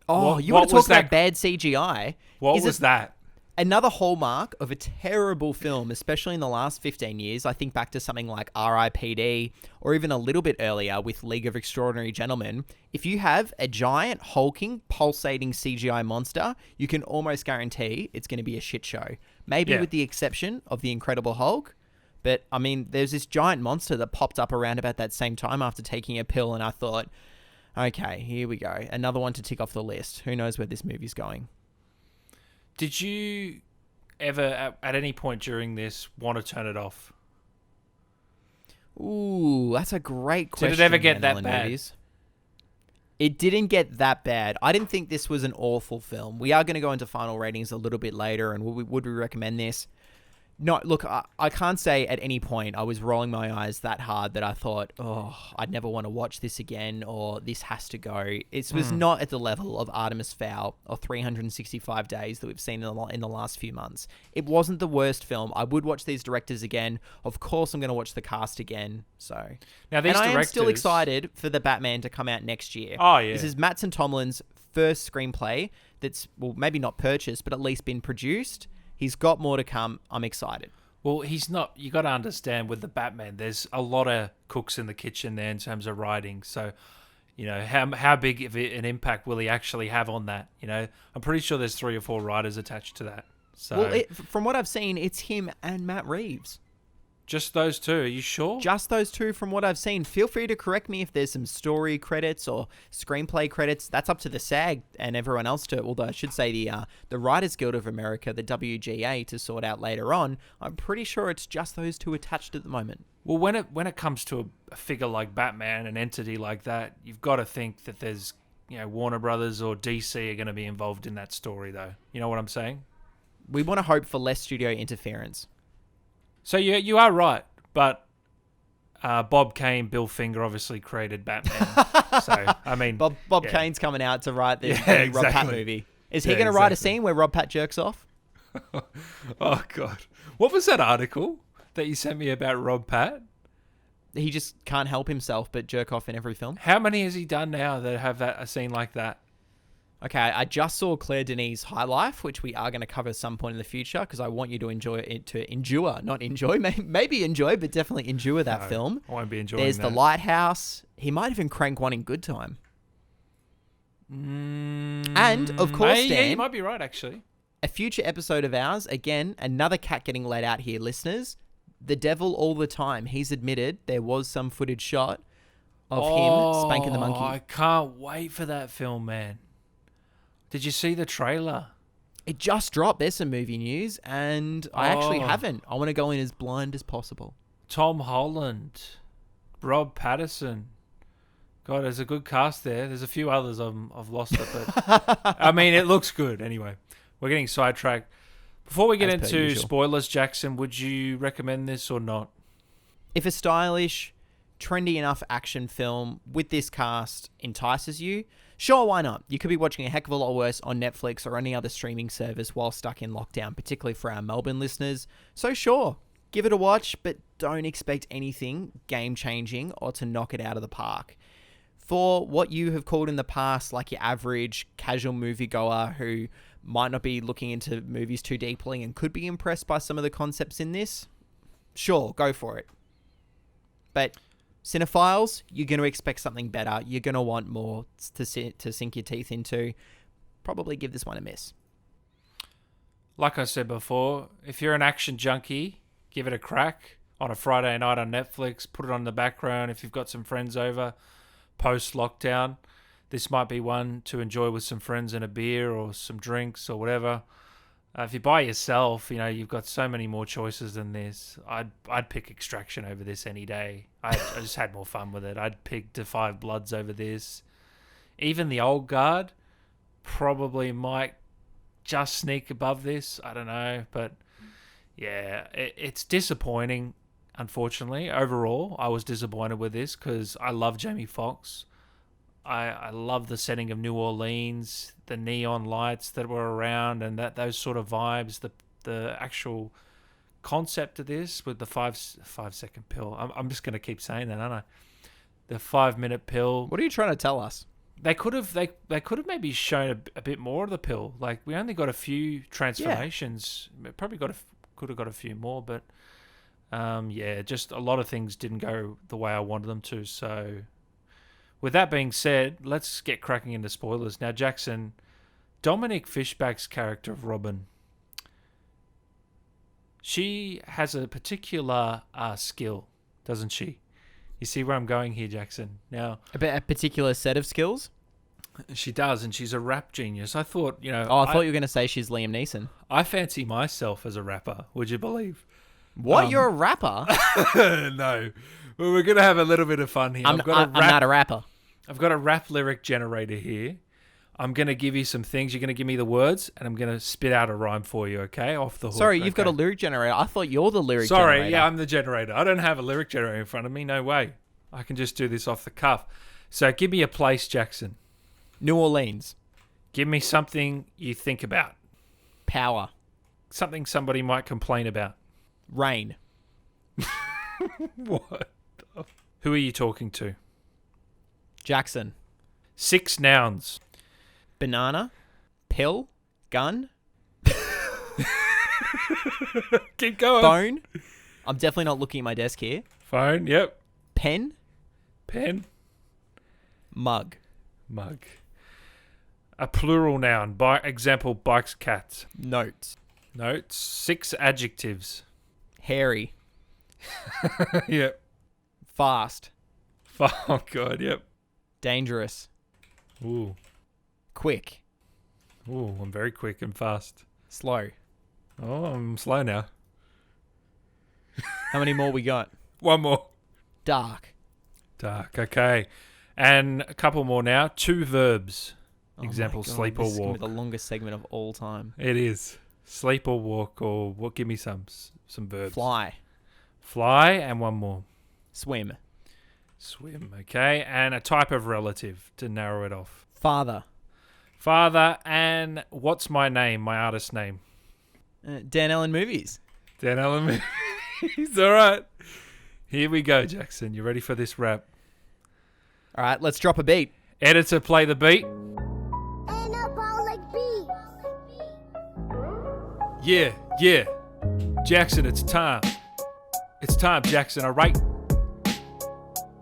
Oh, you want to talk about bad CGI? What was that? Another hallmark of a terrible film, especially in the last 15 years. I think back to something like R.I.P.D. or even a little bit earlier with League of Extraordinary Gentlemen. If you have a giant, hulking, pulsating CGI monster, you can almost guarantee it's going to be a shit show. Maybe with the exception of the Incredible Hulk. But, I mean, there's this giant monster that popped up around about that same time after taking a pill, and I thought, okay, here we go. Another one to tick off the list. Who knows where this movie's going? Did you ever, at any point during this, want to turn it off? Ooh, that's a great question. Did it ever get that bad? Movies. It didn't get that bad. I didn't think this was an awful film. We are going to go into final ratings a little bit later, and would we recommend this? No, look, I can't say at any point I was rolling my eyes that hard that I thought, oh, I'd never want to watch this again, or this has to go. It was not at the level of Artemis Fowl or 365 Days that we've seen in the last few months. It wasn't the worst film. I would watch these directors again. Of course, I'm going to watch the cast again. So now these I am still excited for the Batman to come out next year. Oh, yeah. This is Mattson Tomlin's first screenplay that's, well, maybe not purchased, but at least been produced. He's got more to come. I'm excited. Well, he's not... You got to understand, with the Batman, there's a lot of cooks in the kitchen there in terms of writing. So, you know, how big of an impact will he actually have on that? You know, I'm pretty sure there's 3 or 4 writers attached to that. So, well, from what I've seen, it's him and Matt Reeves. Just those two, are you sure? Just those two from what I've seen. Feel free to correct me if there's some story credits or screenplay credits. That's up to the SAG and everyone else to, although I should say the Writers Guild of America, the WGA, to sort out later on. I'm pretty sure it's just those two attached at the moment. Well, when it comes to a figure like Batman, an entity like that, you've got to think that there's, you know, Warner Brothers or DC are going to be involved in that story, though. You know what I'm saying? We want to hope for less studio interference. So you are right, but Bob Kane, Bill Finger obviously created Batman. So I mean, Bob Kane's coming out to write the exactly. Rob Pat movie. Is he going to write a scene where Rob Pat jerks off? Oh God, what was that article that you sent me about Rob Pat? He just can't help himself but jerk off in every film. How many has he done now that have a scene like that? Okay, I just saw Claire Denis' High Life, which we are going to cover at some point in the future because I want you to enjoy it, to endure, not enjoy, maybe enjoy, but definitely endure that film. I won't be enjoying There's that. The Lighthouse. He might even crank one in Good Time. And, of course, yeah, Dan, you might be right, actually. a future episode of ours, again, another cat getting let out here, listeners. The Devil All the Time. He's admitted there was some footage shot of him spanking the monkey. I can't wait for that film, man. Did you see the trailer? It just dropped. There's some movie news, and I actually haven't. I want to go in as blind as possible. Tom Holland, Rob Patterson. God, there's a good cast there. There's a few others I've lost it, but I mean, it looks good anyway. We're getting sidetracked. Before we get As per into usual. spoilers, Jackson, would you recommend this or not? If a stylish, trendy enough action film with this cast entices you, sure, why not? You could be watching a heck of a lot worse on Netflix or any other streaming service while stuck in lockdown, particularly for our Melbourne listeners. So sure, give it a watch, but don't expect anything game-changing or to knock it out of the park. For what you have called in the past like your average casual moviegoer who might not be looking into movies too deeply and could be impressed by some of the concepts in this, sure, go for it. But cinephiles, you're going to expect something better. You're going to want more to sink your teeth into. Probably give this one a miss. Like I said before, if you're an action junkie, give it a crack on a Friday night on Netflix. Put it on the background if you've got some friends over post-lockdown. This might be one to enjoy with some friends and a beer or some drinks or whatever. If you're by yourself, you know, you've got so many more choices than this. I'd pick Extraction over this any day. I just had more fun with it. I'd pick The Five Bloods over this. Even The Old Guard probably might just sneak above this. I don't know. But yeah, it's disappointing, unfortunately. Overall, I was disappointed with this because I love Jamie Foxx. I love the setting of New Orleans, the neon lights that were around, and those sort of vibes. The actual concept of this with the 5 second pill. I'm just gonna keep saying that, aren't I? The 5-minute pill. What are you trying to tell us? They could have maybe shown a bit more of the pill. Like we only got a few transformations. Probably could have got a few more, but yeah, just a lot of things didn't go the way I wanted them to. So. With that being said, let's get cracking into spoilers. Now, Jackson, Dominic Fishback's character of Robin, she has a particular skill, doesn't she? You see where I'm going here, Jackson? Now, A particular set of skills? she does, and she's a rap genius. I thought, you know... Oh, I thought you were going to say she's Liam Neeson. I fancy myself as a rapper, would you believe? What? You're a rapper? No. Well, we're going to have a little bit of fun here. I'm not a rapper. I've got a rap lyric generator here. I'm going to give you some things. You're going to give me the words, and I'm going to spit out a rhyme for you, okay? Off the hook. Sorry, you've got a lyric generator. I thought you're the lyric generator. Sorry, yeah, I'm the generator. I don't have a lyric generator in front of me. No way. I can just do this off the cuff. So give me a place, Jackson. New Orleans. Give me something you think about. Power. Something somebody might complain about. Rain. What? Who are you talking to? Jackson. 6 nouns. Banana. Pill. Gun. Keep going. Phone. I'm definitely not looking at my desk here. Phone, yep. Pen. Pen. Mug. Mug. A plural noun. By example, bikes, cats. Notes. Notes. 6 adjectives. Hairy. Yep. Fast. Oh, God, yep. Dangerous. Ooh. Quick. Ooh, I'm very quick and fast. Slow. Oh, I'm slow now. How many more we got? One more. Dark. Dark, okay. And a couple more now. 2 verbs. Oh my Example, God, sleep this or is gonna walk. be the longest segment of all time. It is. Sleep or walk, or what? Give me some verbs. Fly. Fly, and one more. Swim. Swim, okay. And a type of relative to narrow it off. Father. Father, and what's my name, my artist name? Dan Allen Movies. Dan Allen. He's all right. Here we go, Jackson. You ready for this rap? All right, let's drop a beat. Editor, play the beat. Anabolic beat. Yeah. Jackson, it's time. It's time, Jackson, alright?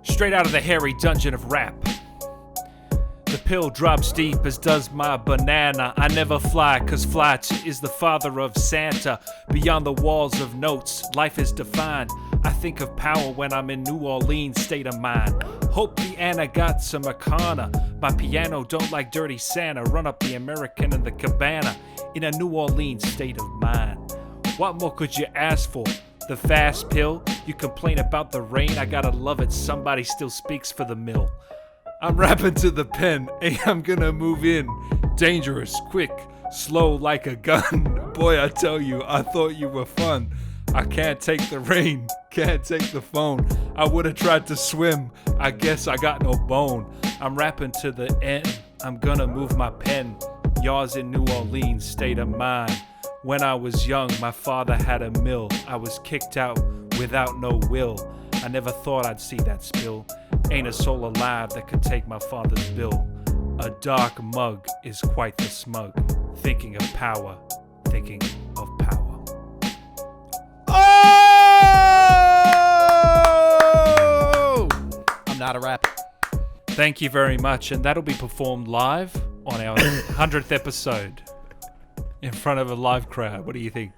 Straight out of the hairy dungeon of rap. The pill drops deep as does my banana. I never fly, cause flight is the father of Santa. Beyond the walls of notes, life is defined. I think of power when I'm in New Orleans state of mind. Hope the Anna got some Arcana. My piano don't like dirty Santa. Run up the American in the cabana. In a New Orleans state of mind. What more could you ask for? The fast pill? You complain about the rain? I gotta love it, somebody still speaks for the mill. I'm rapping to the pen, hey, I'm gonna move in. Dangerous, quick, slow like a gun. Boy, I tell you, I thought you were fun. I can't take the rain, can't take the phone. I would've tried to swim, I guess I got no bone. I'm rapping to the end, I'm gonna move my pen. Yours in New Orleans, state of mind. When I was young, my father had a mill. I was kicked out without no will. I never thought I'd see that spill. Ain't a soul alive that could take my father's bill. A dark mug is quite the smug. Thinking of power, thinking of power. Oh! I'm not a rapper. Thank you very much, and that'll be performed live on our 100th episode in front of a live crowd. What do you think?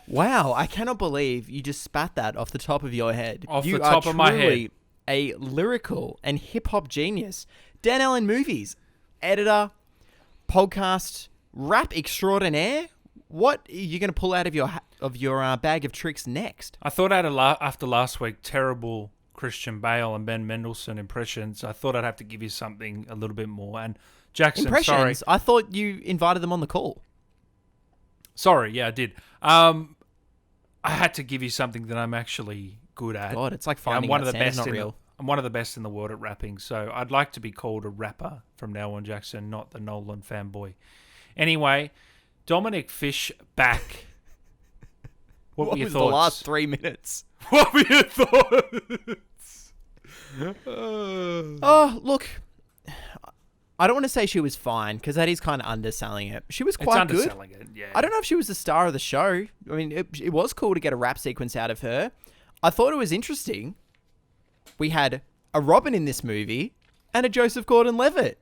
Wow, I cannot believe you just spat that off the top of your head. Off you the top are of my truly head. A lyrical and hip-hop genius. Dan Allen Movies, editor, podcast, rap extraordinaire. What are you going to pull out of your bag of tricks next? I thought after last week, terrible Christian Bale and Ben Mendelsohn impressions, I thought I'd have to give you something a little bit more. And Jackson, Impressions? sorry. I thought you invited them on the call. Sorry, yeah, I did. I had to give you something that I'm actually good at. God, it's like I'm finding one out of the Santa's best not real. I'm one of the best in the world at rapping, so I'd like to be called a rapper from now on, Jackson, not the Nolan fanboy. Anyway, Dominic Fish back. What were your was thoughts? the last 3 minutes? What were your thoughts? Oh, look, I don't want to say she was fine because that is kind of underselling it. She was quite It's good. underselling it, yeah. I don't know if she was the star of the show. I mean, it was cool to get a rap sequence out of her. I thought it was interesting. We had a Robin in this movie and a Joseph Gordon-Levitt.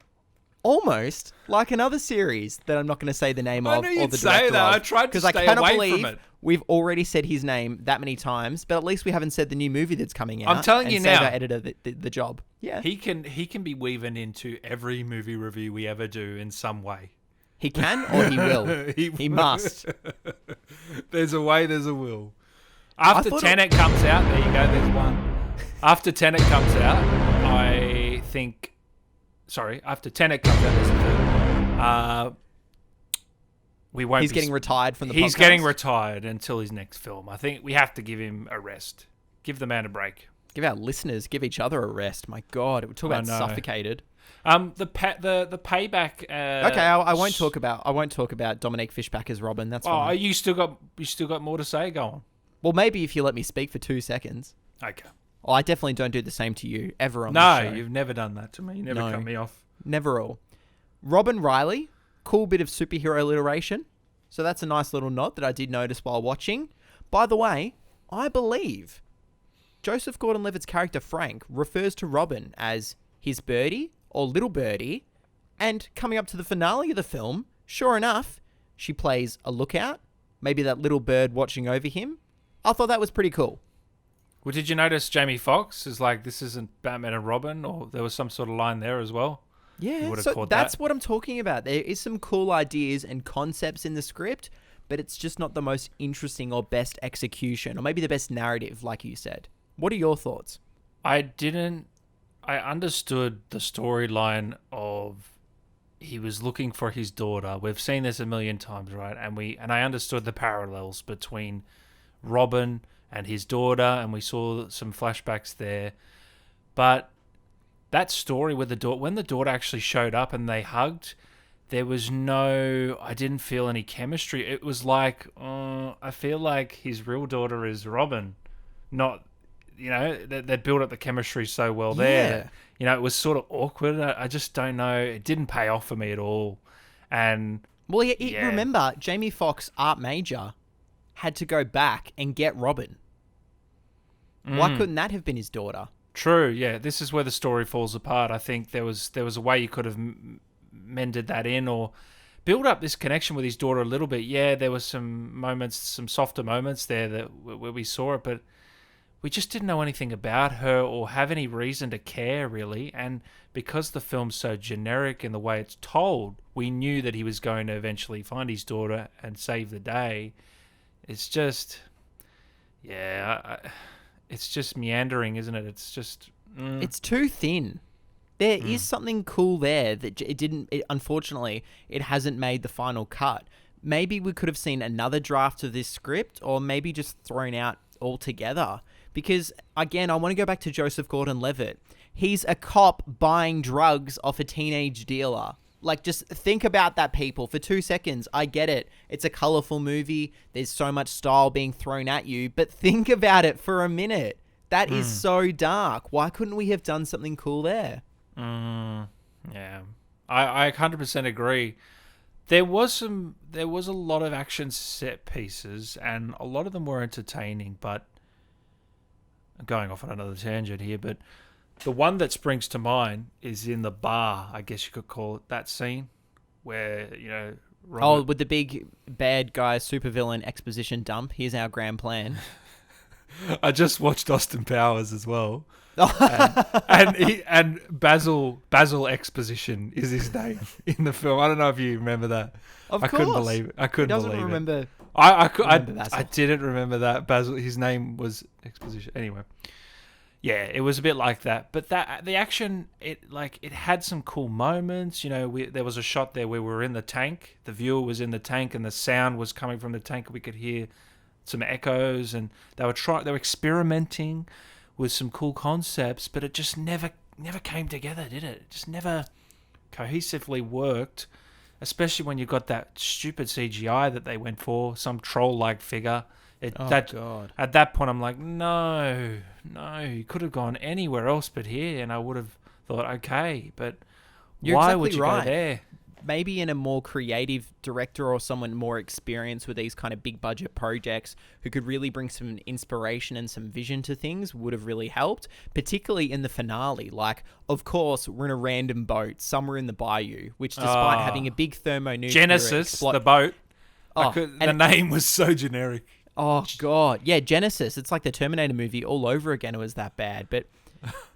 Almost like another series that I'm not going to say the name I of knew or you'd the say director that. of. I tried to because I stay cannot away from believe it. we've already said his name that many times, but at least we haven't said the new movie that's coming out. I'm telling and you save now. our editor the job. Yeah, He can be weaving into every movie review we ever do in some way. he can or he will. He must. There's a way, there's a will. After thought Tenet comes out, there you go, there's one. After Tenet comes out, I think... Sorry, after Tenet comes out, there's a third. We won't He's be getting retired from the He's podcast? getting retired until his next film. I think we have to give him a rest. Give the man a break. Give our listeners, give each other a rest. My God, we talk I about know. suffocated. The payback. Okay, I won't talk about Dominique Fishback as Robin. That's Oh, fine. you still got more to say? Go on. Well, maybe if you let me speak for 2 seconds. Okay. Oh, I definitely don't do the same to you ever on the No, show. you've never done that to me. You never No. cut me off. Never all. Robin Riley, cool bit of superhero alliteration. So that's a nice little nod that I did notice while watching. By the way, I believe Joseph Gordon-Levitt's character Frank refers to Robin as his birdie or little birdie. And coming up to the finale of the film, sure enough, she plays a lookout. Maybe that little bird watching over him. I thought that was pretty cool. Well, did you notice Jamie Foxx is like, this isn't Batman and Robin, or there was some sort of line there as well? You Yeah, would've so caught that's that. what I'm talking about. There is some cool ideas and concepts in the script, but it's just not the most interesting or best execution, or maybe the best narrative, like you said. What are your thoughts? I understood the storyline of he was looking for his daughter. We've seen this a million times, right? And I understood the parallels between Robin and his daughter, and we saw some flashbacks there. But that story with when the daughter actually showed up and they hugged, I didn't feel any chemistry. It was like, I feel like his real daughter is Robin, not they built up the chemistry so well there. It was sort of awkward. I just don't know. It didn't pay off for me at all. And Well, remember, Jamie Foxx, Art Major, had to go back and get Robin. Why couldn't that have been his daughter? True, yeah. This is where the story falls apart. I think there was a way you could have mended that in or build up this connection with his daughter a little bit. Yeah, there were some moments, some softer moments there where we saw it, but we just didn't know anything about her or have any reason to care, really. And because the film's so generic in the way it's told, we knew that he was going to eventually find his daughter and save the day. It's just... it's just meandering, isn't it? It's just... It's too thin. There is something cool there that unfortunately, it hasn't made the final cut. Maybe we could have seen another draft of this script or maybe just thrown out altogether. Because, again, I want to go back to Joseph Gordon-Levitt. He's a cop buying drugs off a teenage dealer. Like, just think about that, people, for 2 seconds. I get it. It's a colorful movie. There's so much style being thrown at you. But think about it for a minute. That is so dark. Why couldn't we have done something cool there? Yeah. I 100% agree. There was a lot of action set pieces, and a lot of them were entertaining, but I'm going off on another tangent here, but the one that springs to mind is in the bar, I guess you could call it, that scene where, Robert... with the big bad guy supervillain exposition dump. Here's our grand plan. I just watched Austin Powers as well. and Basil Exposition is his name in the film. I don't know if you remember that. Of course. Couldn't believe it. I couldn't believe remember. it. I didn't remember that. Basil, his name was Exposition. Anyway. Yeah, it was a bit like that. But the action, it had some cool moments. There was a shot there where we were in the tank. The viewer was in the tank and the sound was coming from the tank. We could hear some echoes, and they were experimenting with some cool concepts, but it just never came together, did it? It just never cohesively worked, especially when you got that stupid CGI that they went for, some troll-like figure. God. At that point, I'm like, no, you could have gone anywhere else but here, and I would have thought, okay, but why would you go there? Maybe in a more creative director or someone more experienced with these kind of big budget projects who could really bring some inspiration and some vision to things would have really helped, particularly in the finale. Like, of course, we're in a random boat somewhere in the bayou, which despite having a big thermonuclear... Genesis, the boat. The name was so generic. Oh, God. Yeah, Genesis. It's like the Terminator movie all over again. It was that bad. But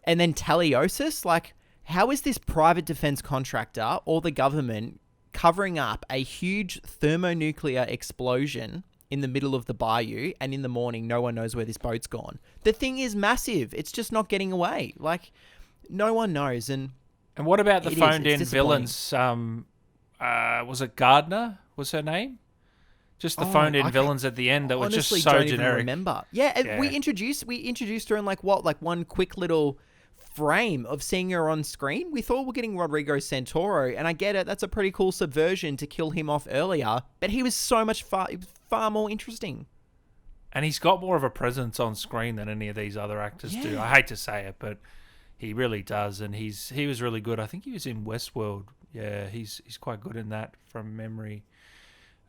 and then Teleosis, like... How is this private defense contractor or the government covering up a huge thermonuclear explosion in the middle of the bayou, and in the morning no one knows where this boat's gone? The thing is massive. It's just not getting away. Like, no one knows. And what about the phoned-in villains? Was it Gardner? Was her name? Just the phoned-in villains at the end that were just so don't generic. Even remember. Yeah, we introduced her in like one quick little frame of seeing her on screen. We thought we're getting Rodrigo Santoro, and I get it, that's a pretty cool subversion to kill him off earlier, but he was so much far more interesting. And he's got more of a presence on screen than any of these other actors do. I hate to say it, but he really does, and he was really good. I think he was in Westworld. Yeah, he's quite good in that from memory.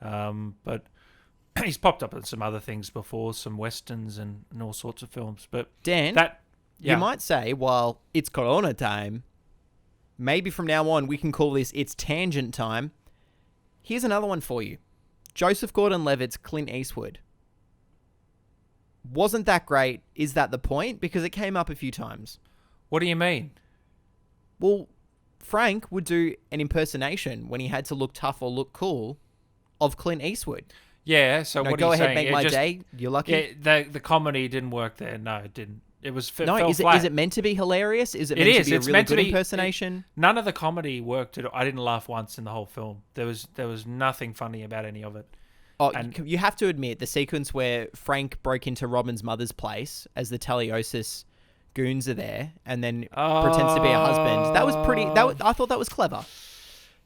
But he's popped up in some other things before, some westerns and all sorts of films. But Dan, you might say, well, it's Corona time. Maybe from now on we can call this It's Tangent Time. Here's another one for you. Joseph Gordon-Levitt's Clint Eastwood. Wasn't that great? Is that the point? Because it came up a few times. What do you mean? Well, Frank would do an impersonation when he had to look tough or look cool of Clint Eastwood. Yeah, so what are you saying? Go ahead, make my day. You're lucky. Yeah, the comedy didn't work there. No, it didn't. It was is it meant to be hilarious? Is it meant to be a really good impersonation? None of the comedy worked. I didn't laugh once in the whole film. There was nothing funny about any of it. Oh, and you have to admit, the sequence where Frank broke into Robin's mother's place as the Teleosis goons are there, and then pretends to be a husband. That was pretty. I thought that was clever.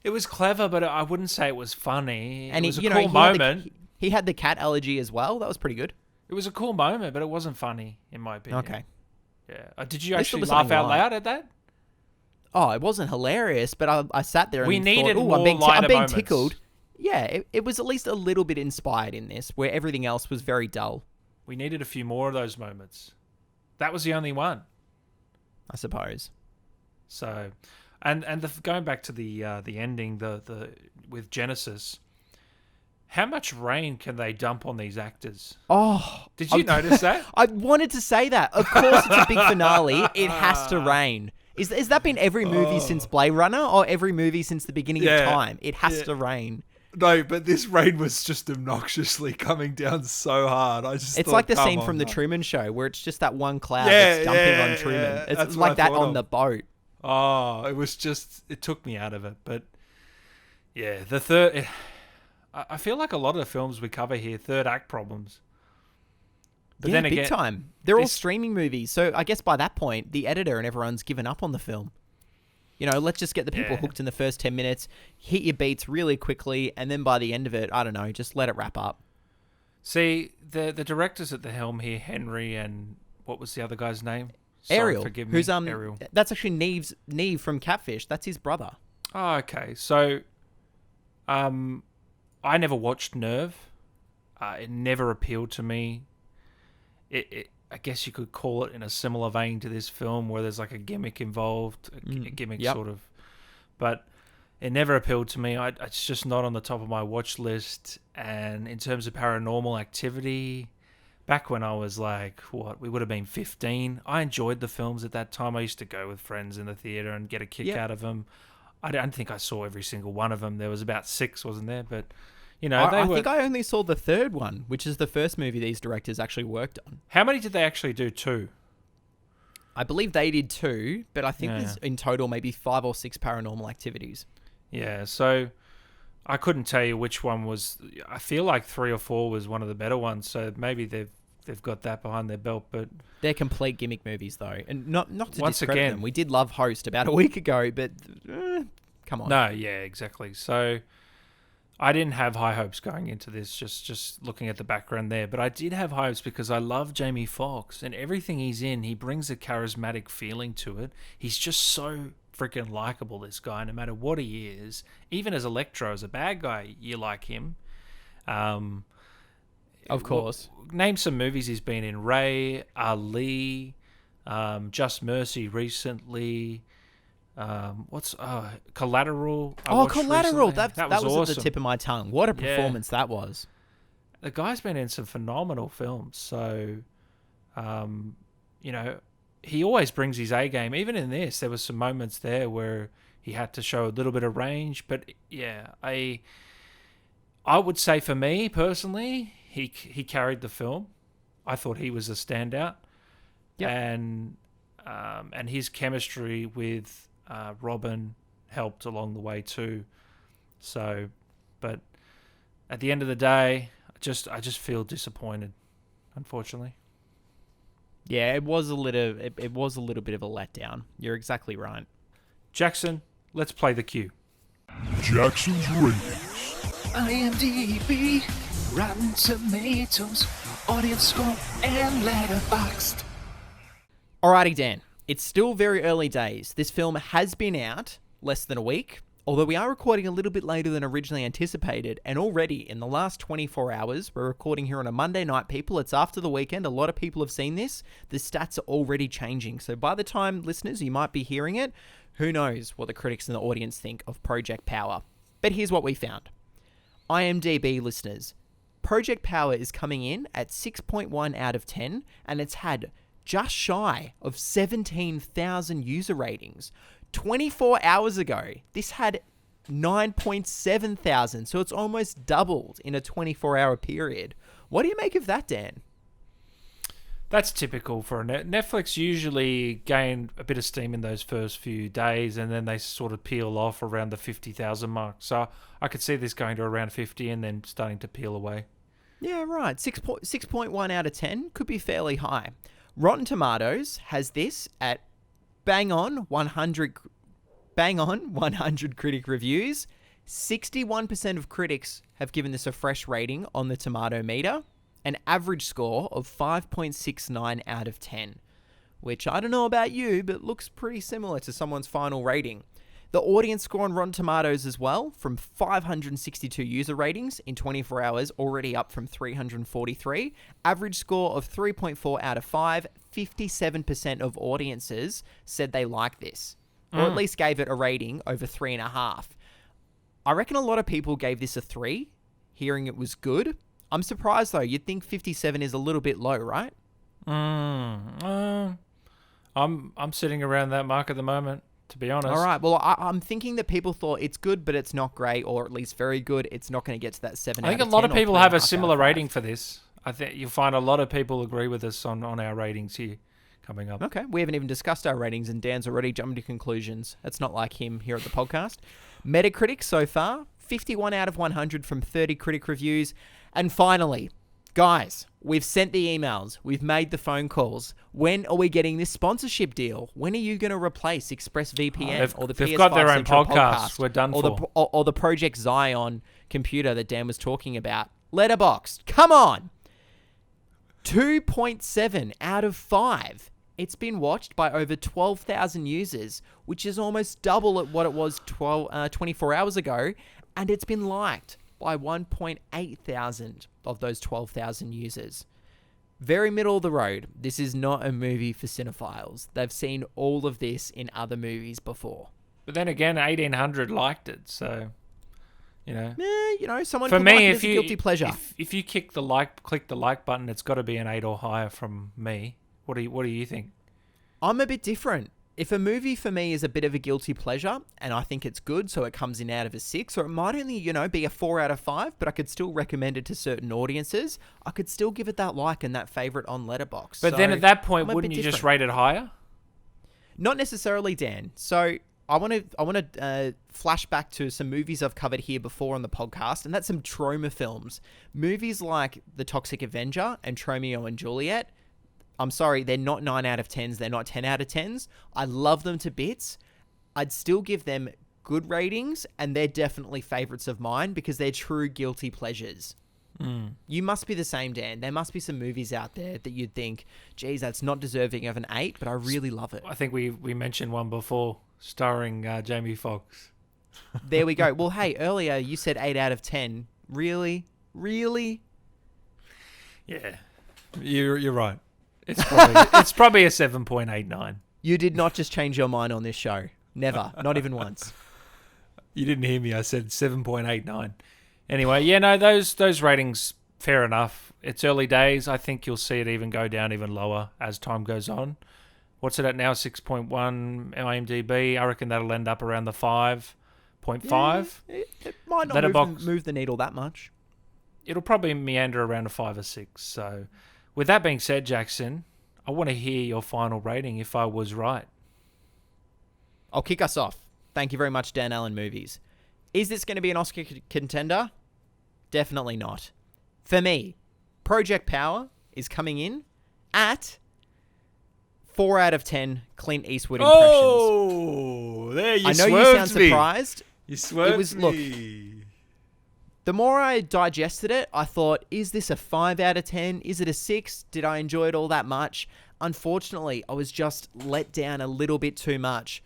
It was clever, but I wouldn't say it was funny. And it was a cool moment. He had the cat allergy as well. That was pretty good. It was a cool moment, but it wasn't funny, in my opinion. Okay. Yeah. Did you At least actually there was laugh something out right. loud at that? Oh, it wasn't hilarious, but I sat there and We needed thought, "Ooh, more I'm being lighter moments." tickled." Yeah, it was at least a little bit inspired in this, where everything else was very dull, We needed a few more of those moments. That was the only one. I suppose. So, and going back to the ending, the with Genesis, how much rain can they dump on these actors? Oh, Did you notice that? I wanted to say that. Of course, it's a big finale. It has to rain. Is that been every movie since Blade Runner, or every movie since the beginning of time? It has to rain. No, but this rain was just obnoxiously coming down so hard. It's like the scene from The Truman Show where it's just that one cloud that's dumping on Truman. Yeah. It's That's like what I that thought on of. the boat. Oh, it took me out of it. But yeah, the third, I feel like a lot of the films we cover here, third act problems. But then big again, time. They're all this- streaming movies, so I guess by that point, the editor and everyone's given up on the film. You know, let's just get the people Yeah. hooked in the first 10 minutes, hit your beats really quickly, and then by the end of it, I don't know, just let it wrap up. See, the directors at the helm here, Henry and what was the other guy's name? Sorry, Ariel, forgive me, who's Ariel. that's actually Neve from Catfish. That's his brother. Oh, okay. So, I never watched Nerve. It never appealed to me. I guess you could call it in a similar vein to this film, where there's like a gimmick involved, a gimmick Yep. sort of. But it never appealed to me. It's just not on the top of my watch list. And in terms of Paranormal Activity, back when I was like, we would have been 15. I enjoyed the films at that time. I used to go with friends in the theater and get a kick Yep. out of them. I don't think I saw every single one of them. There was about 6, wasn't there? But, you know, I think I only saw the third one, which is the first movie these directors actually worked on. How many did they actually do? 2? I believe they did 2, but I think Yeah. there's in total maybe 5 or 6 Paranormal Activities. Yeah, so I couldn't tell you which one was. I feel like 3 or 4 was one of the better ones. So maybe they've got that behind their belt. But They're complete gimmick movies, though, and not to Once discredit again- them. We did love Host about a week ago, but come on. no, yeah, exactly. So I didn't have high hopes going into this. Just looking at the background there, but I did have hopes because I love Jamie Foxx and everything he's in. He brings a charismatic feeling to it. He's just so freaking likable, this guy, no matter what he is. Even as Electro, as a bad guy, you like him. Of course. Name some movies he's been in. Ray, Ali, Just Mercy recently. Collateral? I watched Collateral. recently. That was awesome. at the tip of my tongue. What a Yeah. performance that was. The guy's been in some phenomenal films. So, you know, he always brings his A game. Even in this, there was some moments there where he had to show a little bit of range. But yeah, I would say for me personally, he carried the film. I thought he was a standout. Yep. And his chemistry with Robin helped along the way too. So, but at the end of the day, I just feel disappointed, unfortunately. Yeah, it was a little bit of a letdown. You're exactly right. Jackson, let's play the cue. Jackson's ratings. IMDb, Rotten Tomatoes, audience score, and Letterboxd. Alrighty, Dan. It's still very early days. This film has been out less than a week, although we are recording a little bit later than originally anticipated, and already in the last 24 hours, we're recording here on a Monday night, people. It's after the weekend. A lot of people have seen this. The stats are already changing. So by the time, listeners, you might be hearing it, who knows what the critics and the audience think of Project Power. But here's what we found. IMDb listeners, Project Power is coming in at 6.1 out of 10, and it's had just shy of 17,000 user ratings. 24 hours ago, this had 9.7 thousand, so it's almost doubled in a 24-hour period. What do you make of that, Dan? That's typical for Netflix. Usually gain a bit of steam in those first few days, and then they sort of peel off around the 50,000 mark. So I could see this going to around 50 and then starting to peel away. Yeah, right. 6.1 out of 10 could be fairly high. Rotten Tomatoes has this at bang on 100 critic reviews. 61% of critics have given this a fresh rating on the tomato meter, an average score of 5.69 out of 10. which I don't know about you, but looks pretty similar to someone's final rating. The audience score on Rotten Tomatoes as well, from 562 user ratings in 24 hours, already up from 343. Average score of 3.4 out of 5. 57% of audiences said they liked this, or at least gave it a rating over 3.5. I reckon a lot of people gave this a 3, hearing it was good. I'm surprised though. You'd think 57 is a little bit low, right? I'm sitting around that mark at the moment, to be honest. All right. Well, I'm thinking that people thought it's good, but it's not great, or at least very good. It's not going to get to that 7 I out think of a lot 10 of or people have a 3.5 out similar of 5. rating for this. I think you'll find a lot of people agree with us on our ratings here coming up. Okay. We haven't even discussed our ratings, and Dan's already jumped to conclusions. That's not like him here at the podcast. Metacritic so far, 51 out of 100 from 30 critic reviews. And finally, guys, we've sent the emails. We've made the phone calls. When are we getting this sponsorship deal? When are you going to replace ExpressVPN or the they've PS5 got their own Central podcast. We're done for. Or the Project Zion computer that Dan was talking about. Letterboxd. Come on. 2.7 out of 5. It's been watched by over 12,000 users, which is almost double at what it was 24 hours ago. And it's been liked by 1.8 thousand of those 12,000 users. Very middle of the road. This is not a movie for cinephiles. They've seen all of this in other movies before. But then again, 1,800 liked it, so someone for could me, like it if as a you guilty pleasure. if you click the like button, it's got to be an 8 or higher from me. What do you think? I'm a bit different. If a movie for me is a bit of a guilty pleasure and I think it's good, so it comes in out of a 6, or it might only, be a 4 out of 5, but I could still recommend it to certain audiences, I could still give it that like and that favorite on Letterboxd. But then at that point, wouldn't you just rate it higher? Not necessarily, Dan. So I want to flash back to some movies I've covered here before on the podcast, and that's some trauma films. Movies like The Toxic Avenger and Romeo and Juliet. I'm sorry, they're not 9 out of 10s. They're not 10 out of 10s. I love them to bits. I'd still give them good ratings, and they're definitely favorites of mine because they're true guilty pleasures. You must be the same, Dan. There must be some movies out there that you'd think, geez, that's not deserving of an 8, but I really love it. I think we mentioned one before, starring Jamie Foxx. There we go. Well, hey, earlier you said 8 out of 10. Really? Really? Yeah, you're right. It's probably a 7.89. You did not just change your mind on this show. Never. Not even once. You didn't hear me. I said 7.89. Anyway, yeah, no, those ratings, fair enough. It's early days. I think you'll see it even go down even lower as time goes on. What's it at now? 6.1 IMDb. I reckon that'll end up around the 5.5. Yeah, it might not move the needle that much. It'll probably meander around a 5 or 6. So, with that being said, Jackson, I want to hear your final rating if I was right. I'll kick us off. Thank you very much, Dan Allen Movies. Is this going to be an Oscar contender? Definitely not. For me, Project Power is coming in at 4 out of 10 Clint Eastwood impressions. Oh, there you I know swerved you sound me. surprised. You swerved Look, me. the more I digested it, I thought, is this a 5 out of 10? Is it a 6? Did I enjoy it all that much? Unfortunately, I was just let down a little bit too much.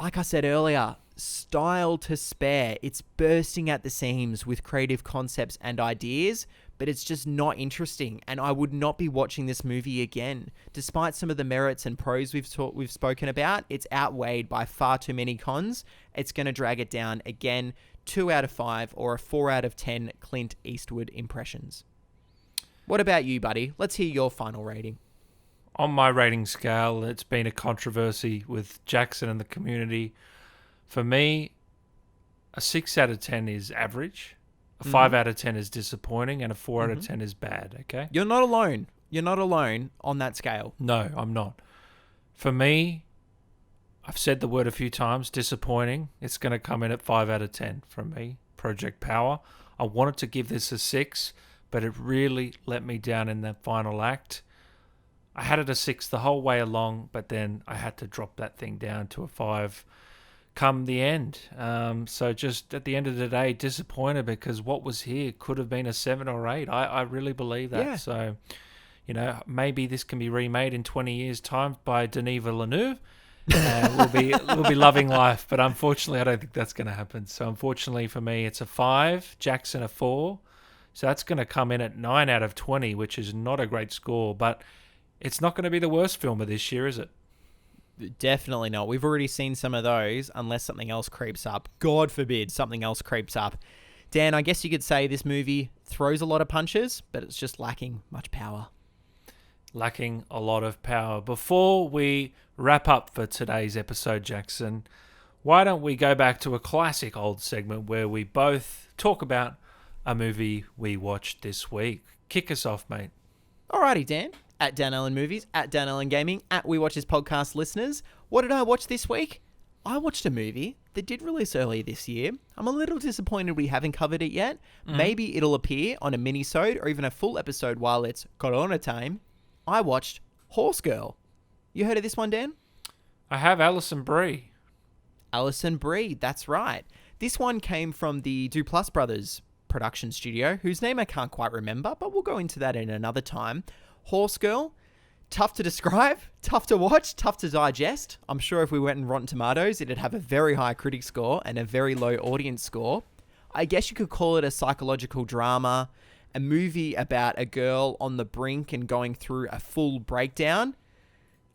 Like I said earlier, style to spare. It's bursting at the seams with creative concepts and ideas, but it's just not interesting, and I would not be watching this movie again. Despite some of the merits and pros we've spoken about, it's outweighed by far too many cons. It's going to drag it down again. 2 out of 5 or a 4 out of 10 Clint Eastwood impressions. What about you, buddy? Let's hear your final rating. On my rating scale, it's been a controversy with Jackson and the community. For me, a 6 out of 10 is average, a 5 out of 10 is disappointing, and a 4 out of 10 is bad, okay? You're not alone. You're not alone on that scale. No, I'm not. For me, I've said the word a few times, disappointing. It's going to come in at 5 out of 10 from me, Project Power. I wanted to give this a 6, but it really let me down in that final act. I had it a 6 the whole way along, but then I had to drop that thing down to a 5 come the end. So just at the end of the day, disappointed because what was here could have been a 7 or 8. I really believe that. Yeah. So, maybe this can be remade in 20 years' time by Denis Villeneuve. And we'll be loving life. But unfortunately, I don't think that's going to happen. So unfortunately for me, it's a 5. Jackson a 4. So that's going to come in at 9 out of 20, which is not a great score. But it's not going to be the worst film of this year, is it? Definitely not. We've already seen some of those, unless something else creeps up. God forbid something else creeps up. Dan, I guess you could say this movie throws a lot of punches, but it's just lacking much power. Lacking a lot of power. Before we wrap up for today's episode, Jackson, why don't we go back to a classic old segment where we both talk about a movie we watched this week. Kick us off, mate. Alrighty, Dan. At Dan Allen Movies, at Dan Allen Gaming, at We Watch This Podcast listeners. What did I watch this week? I watched a movie that did release earlier this year. I'm a little disappointed we haven't covered it yet. Maybe it'll appear on a mini-sode or even a full episode while it's Corona time. I watched Horse Girl. You heard of this one, Dan? I have. Alison Brie. Alison Brie, that's right. This one came from the Duplass Brothers production studio, whose name I can't quite remember, but we'll go into that in another time. Horse Girl, tough to describe, tough to watch, tough to digest. I'm sure if we went in Rotten Tomatoes, it'd have a very high critic score and a very low audience score. I guess you could call it a psychological drama, a movie about a girl on the brink and going through a full breakdown.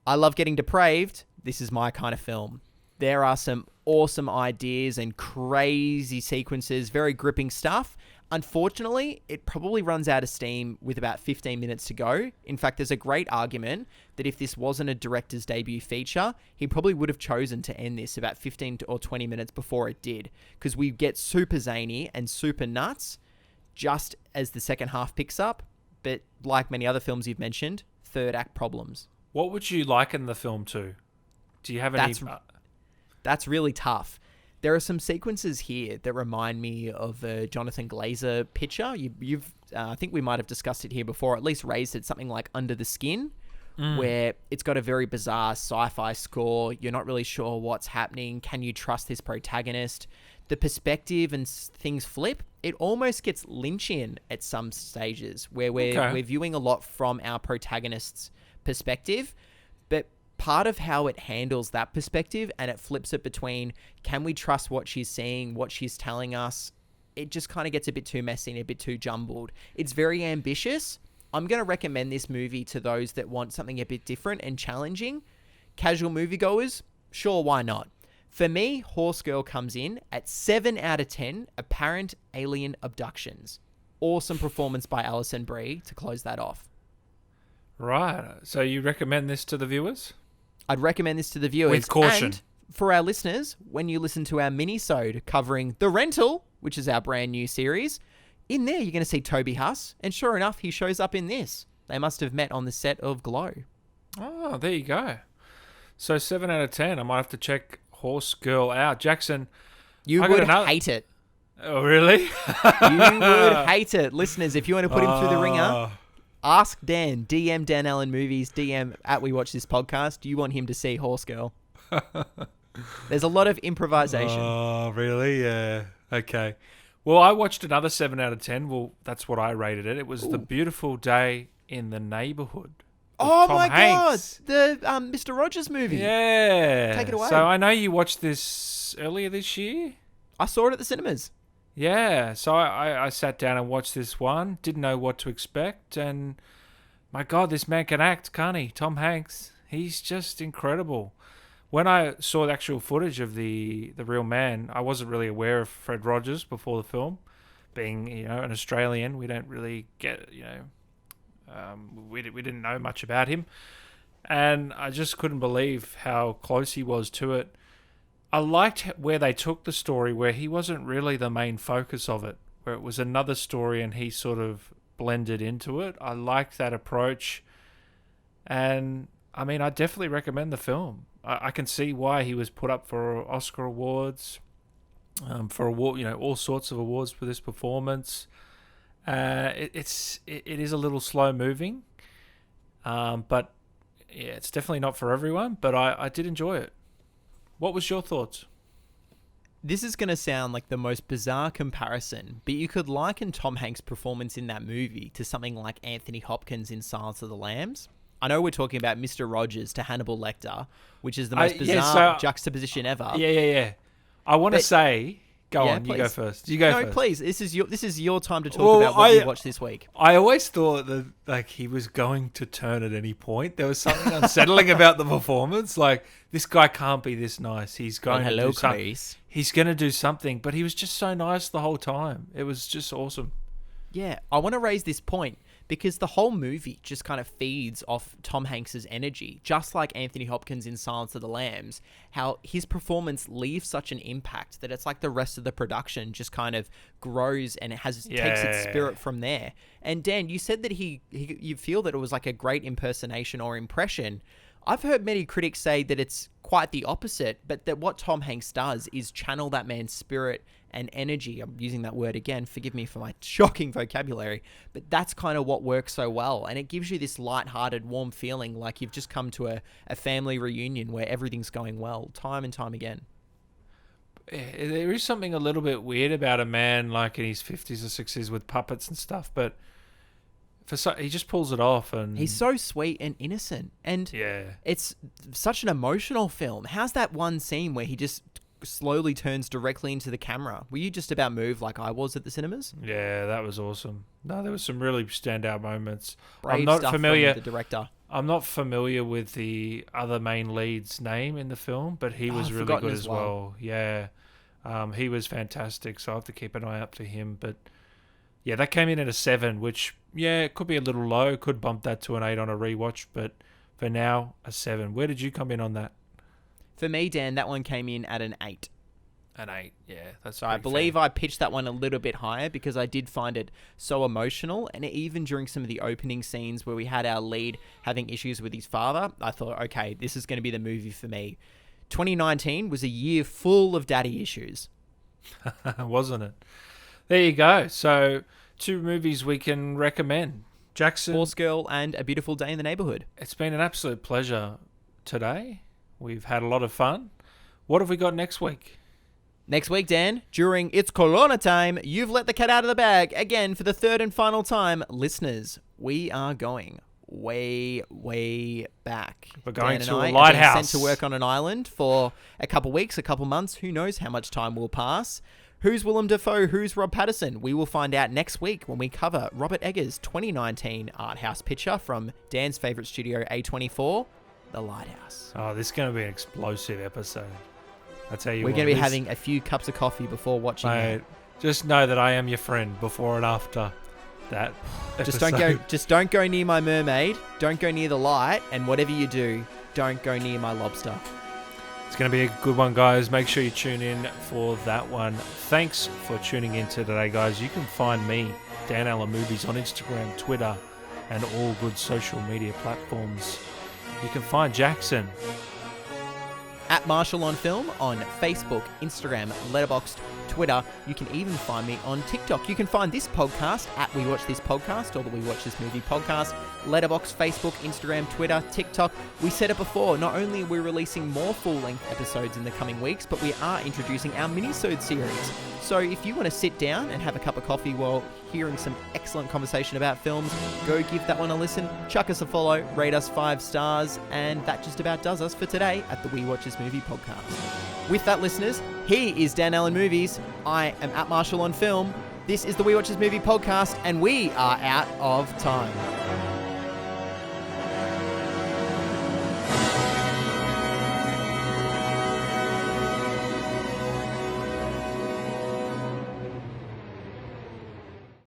I love getting depraved. This is my kind of film. There are some awesome ideas and crazy sequences, very gripping stuff. Unfortunately, it probably runs out of steam with about 15 minutes to go. In fact, there's a great argument that if this wasn't a director's debut feature, he probably would have chosen to end this about 15 or 20 minutes before it did, because we get super zany and super nuts just as the second half picks up. But like many other films you've mentioned, third act problems. What would you liken the film to? Do you have any... That's really tough. There are some sequences here that remind me of a Jonathan Glazer picture. I think we might have discussed it here before, at least raised it, something like Under the Skin, where it's got a very bizarre sci-fi score. You're not really sure what's happening. Can you trust this protagonist? The perspective and things flip. It almost gets Lynchian at some stages, where we're viewing a lot from our protagonist's perspective, but part of how it handles that perspective and it flips it between, can we trust what she's seeing, what she's telling us? It just kind of gets a bit too messy and a bit too jumbled. It's very ambitious. I'm going to recommend this movie to those that want something a bit different and challenging. Casual moviegoers, sure, why not? For me, Horse Girl comes in at 7 out of 10 apparent alien abductions. Awesome performance by Alison Brie to close that off. Right. So you recommend this to the viewers? I'd recommend this to the viewers. With caution. And for our listeners, when you listen to our mini-sode covering The Rental, which is our brand new series, in there you're going to see Toby Huss, and sure enough, he shows up in this. They must have met on the set of Glow. Oh, there you go. So 7 out of 10. I might have to check Horse Girl out. Jackson, You would hate it. Oh, really? You would hate it. Listeners, if you want to put him through the ringer, ask Dan, DM Dan Allen Movies, DM at We Watch This Podcast. Do you want him to see Horse Girl? There's a lot of improvisation. Oh, really? Yeah. Okay. Well, I watched another 7 out of 10. Well, that's what I rated it. It was The Beautiful Day in the Neighborhood. Oh Tom my Hanks. God. The Mr. Rogers movie. Yeah. Take it away. So I know you watched this earlier this year. I saw it at the cinemas. Yeah, so I sat down and watched this one. Didn't know what to expect, and my God, this man can act, can't he? Tom Hanks, he's just incredible. When I saw the actual footage of the real man, I wasn't really aware of Fred Rogers before the film. Being an Australian, we don't really get we didn't know much about him, and I just couldn't believe how close he was to it. I liked where they took the story, where he wasn't really the main focus of it, where it was another story and he sort of blended into it. I liked that approach. And, I mean, I definitely recommend the film. I can see why he was put up for Oscar awards, for award, all sorts of awards for this performance. It is a little slow moving, but yeah, it's definitely not for everyone, but I did enjoy it. What was your thoughts? This is going to sound like the most bizarre comparison, but you could liken Tom Hanks' performance in that movie to something like Anthony Hopkins in Silence of the Lambs. I know we're talking about Mr. Rogers to Hannibal Lecter, which is the most bizarre juxtaposition ever. Yeah. I want to say... Go on, please. You go first. You go first. No, please. This is your time to talk about what you watched this week. I always thought that like he was going to turn at any point. There was something unsettling about the performance. Like, this guy can't be this nice. He's going to do something. He's going to do something, but he was just so nice the whole time. It was just awesome. Yeah, I want to raise this point because the whole movie just kind of feeds off Tom Hanks's energy, just like Anthony Hopkins in Silence of the Lambs, how his performance leaves such an impact that it's like the rest of the production just kind of grows and it takes its spirit from there. And Dan, you said that you feel that it was like a great impersonation or impression. I've heard many critics say that it's quite the opposite, but that what Tom Hanks does is channel that man's spirit and energy. I'm using that word again. Forgive me for my shocking vocabulary, but that's kind of what works so well. And it gives you this lighthearted, warm feeling like you've just come to a family reunion where everything's going well time and time again. There is something a little bit weird about a man like in his 50s or 60s with puppets and stuff, but he just pulls it off. And he's so sweet and innocent. And it's such an emotional film. How's that one scene where he just slowly turns directly into the camera? Were you just about moved like I was at the cinemas? Yeah, that was awesome. No, there was some really standout moments. Brave I'm not stuff familiar. From the director. I'm not familiar with the other main lead's name in the film, but he was really good as well. Yeah, he was fantastic. So I have to keep an eye out for him. But yeah, that came in at a 7, which it could be a little low. Could bump that to an 8 on a rewatch, but for now, a 7. Where did you come in on that? For me, Dan, that one came in at an 8. An 8, yeah. That's so I believe I pitched that one a little bit higher because I did find it so emotional. And even during some of the opening scenes where we had our lead having issues with his father, I thought, okay, this is going to be the movie for me. 2019 was a year full of daddy issues. Wasn't it? There you go. So 2 movies we can recommend. Jackson. Horse Girl and A Beautiful Day in the Neighborhood. It's been an absolute pleasure today. We've had a lot of fun. What have we got next week? Next week, Dan, during It's Corona time, you've let the cat out of the bag. Again, for the third and final time, listeners, we are going way, way back. We're going Dan to and a lighthouse. Are sent to work on an island for a couple weeks, a couple months. Who knows how much time will pass? Who's Willem Dafoe? Who's Rob Pattinson? We will find out next week when we cover Robert Eggers' 2019 art house picture from Dan's favourite studio, A24, The Lighthouse. Oh, this is going to be an explosive episode. I tell you what. We're going to be having a few cups of coffee before watching it. Just know that I am your friend before and after that episode. Just don't go near my mermaid. Don't go near the light. And whatever you do, don't go near my lobster. It's going to be a good one, guys. Make sure you tune in for that one. Thanks for tuning in today, guys. You can find me, Dan Allen Movies, on Instagram, Twitter, and all good social media platforms. You can find Jackson at Marshall on Film on Facebook, Instagram, Letterboxd, Twitter. You can even find me on TikTok. You can find this podcast at We Watch This Podcast or the We Watch This Movie Podcast. Letterboxd, Facebook, Instagram, Twitter, TikTok. We said it before, not only are we releasing more full-length episodes in the coming weeks, but we are introducing our mini-sode series. So if you want to sit down and have a cup of coffee while hearing some excellent conversation about films, go give that one a listen, chuck us a follow, rate us 5 stars, and that just about does us for today at the We Watch This Movie Podcast. With that, listeners, he is Dan Allen Movies. I am at Marshall on Film. This is the We Watch This Movie Podcast, and we are out of time.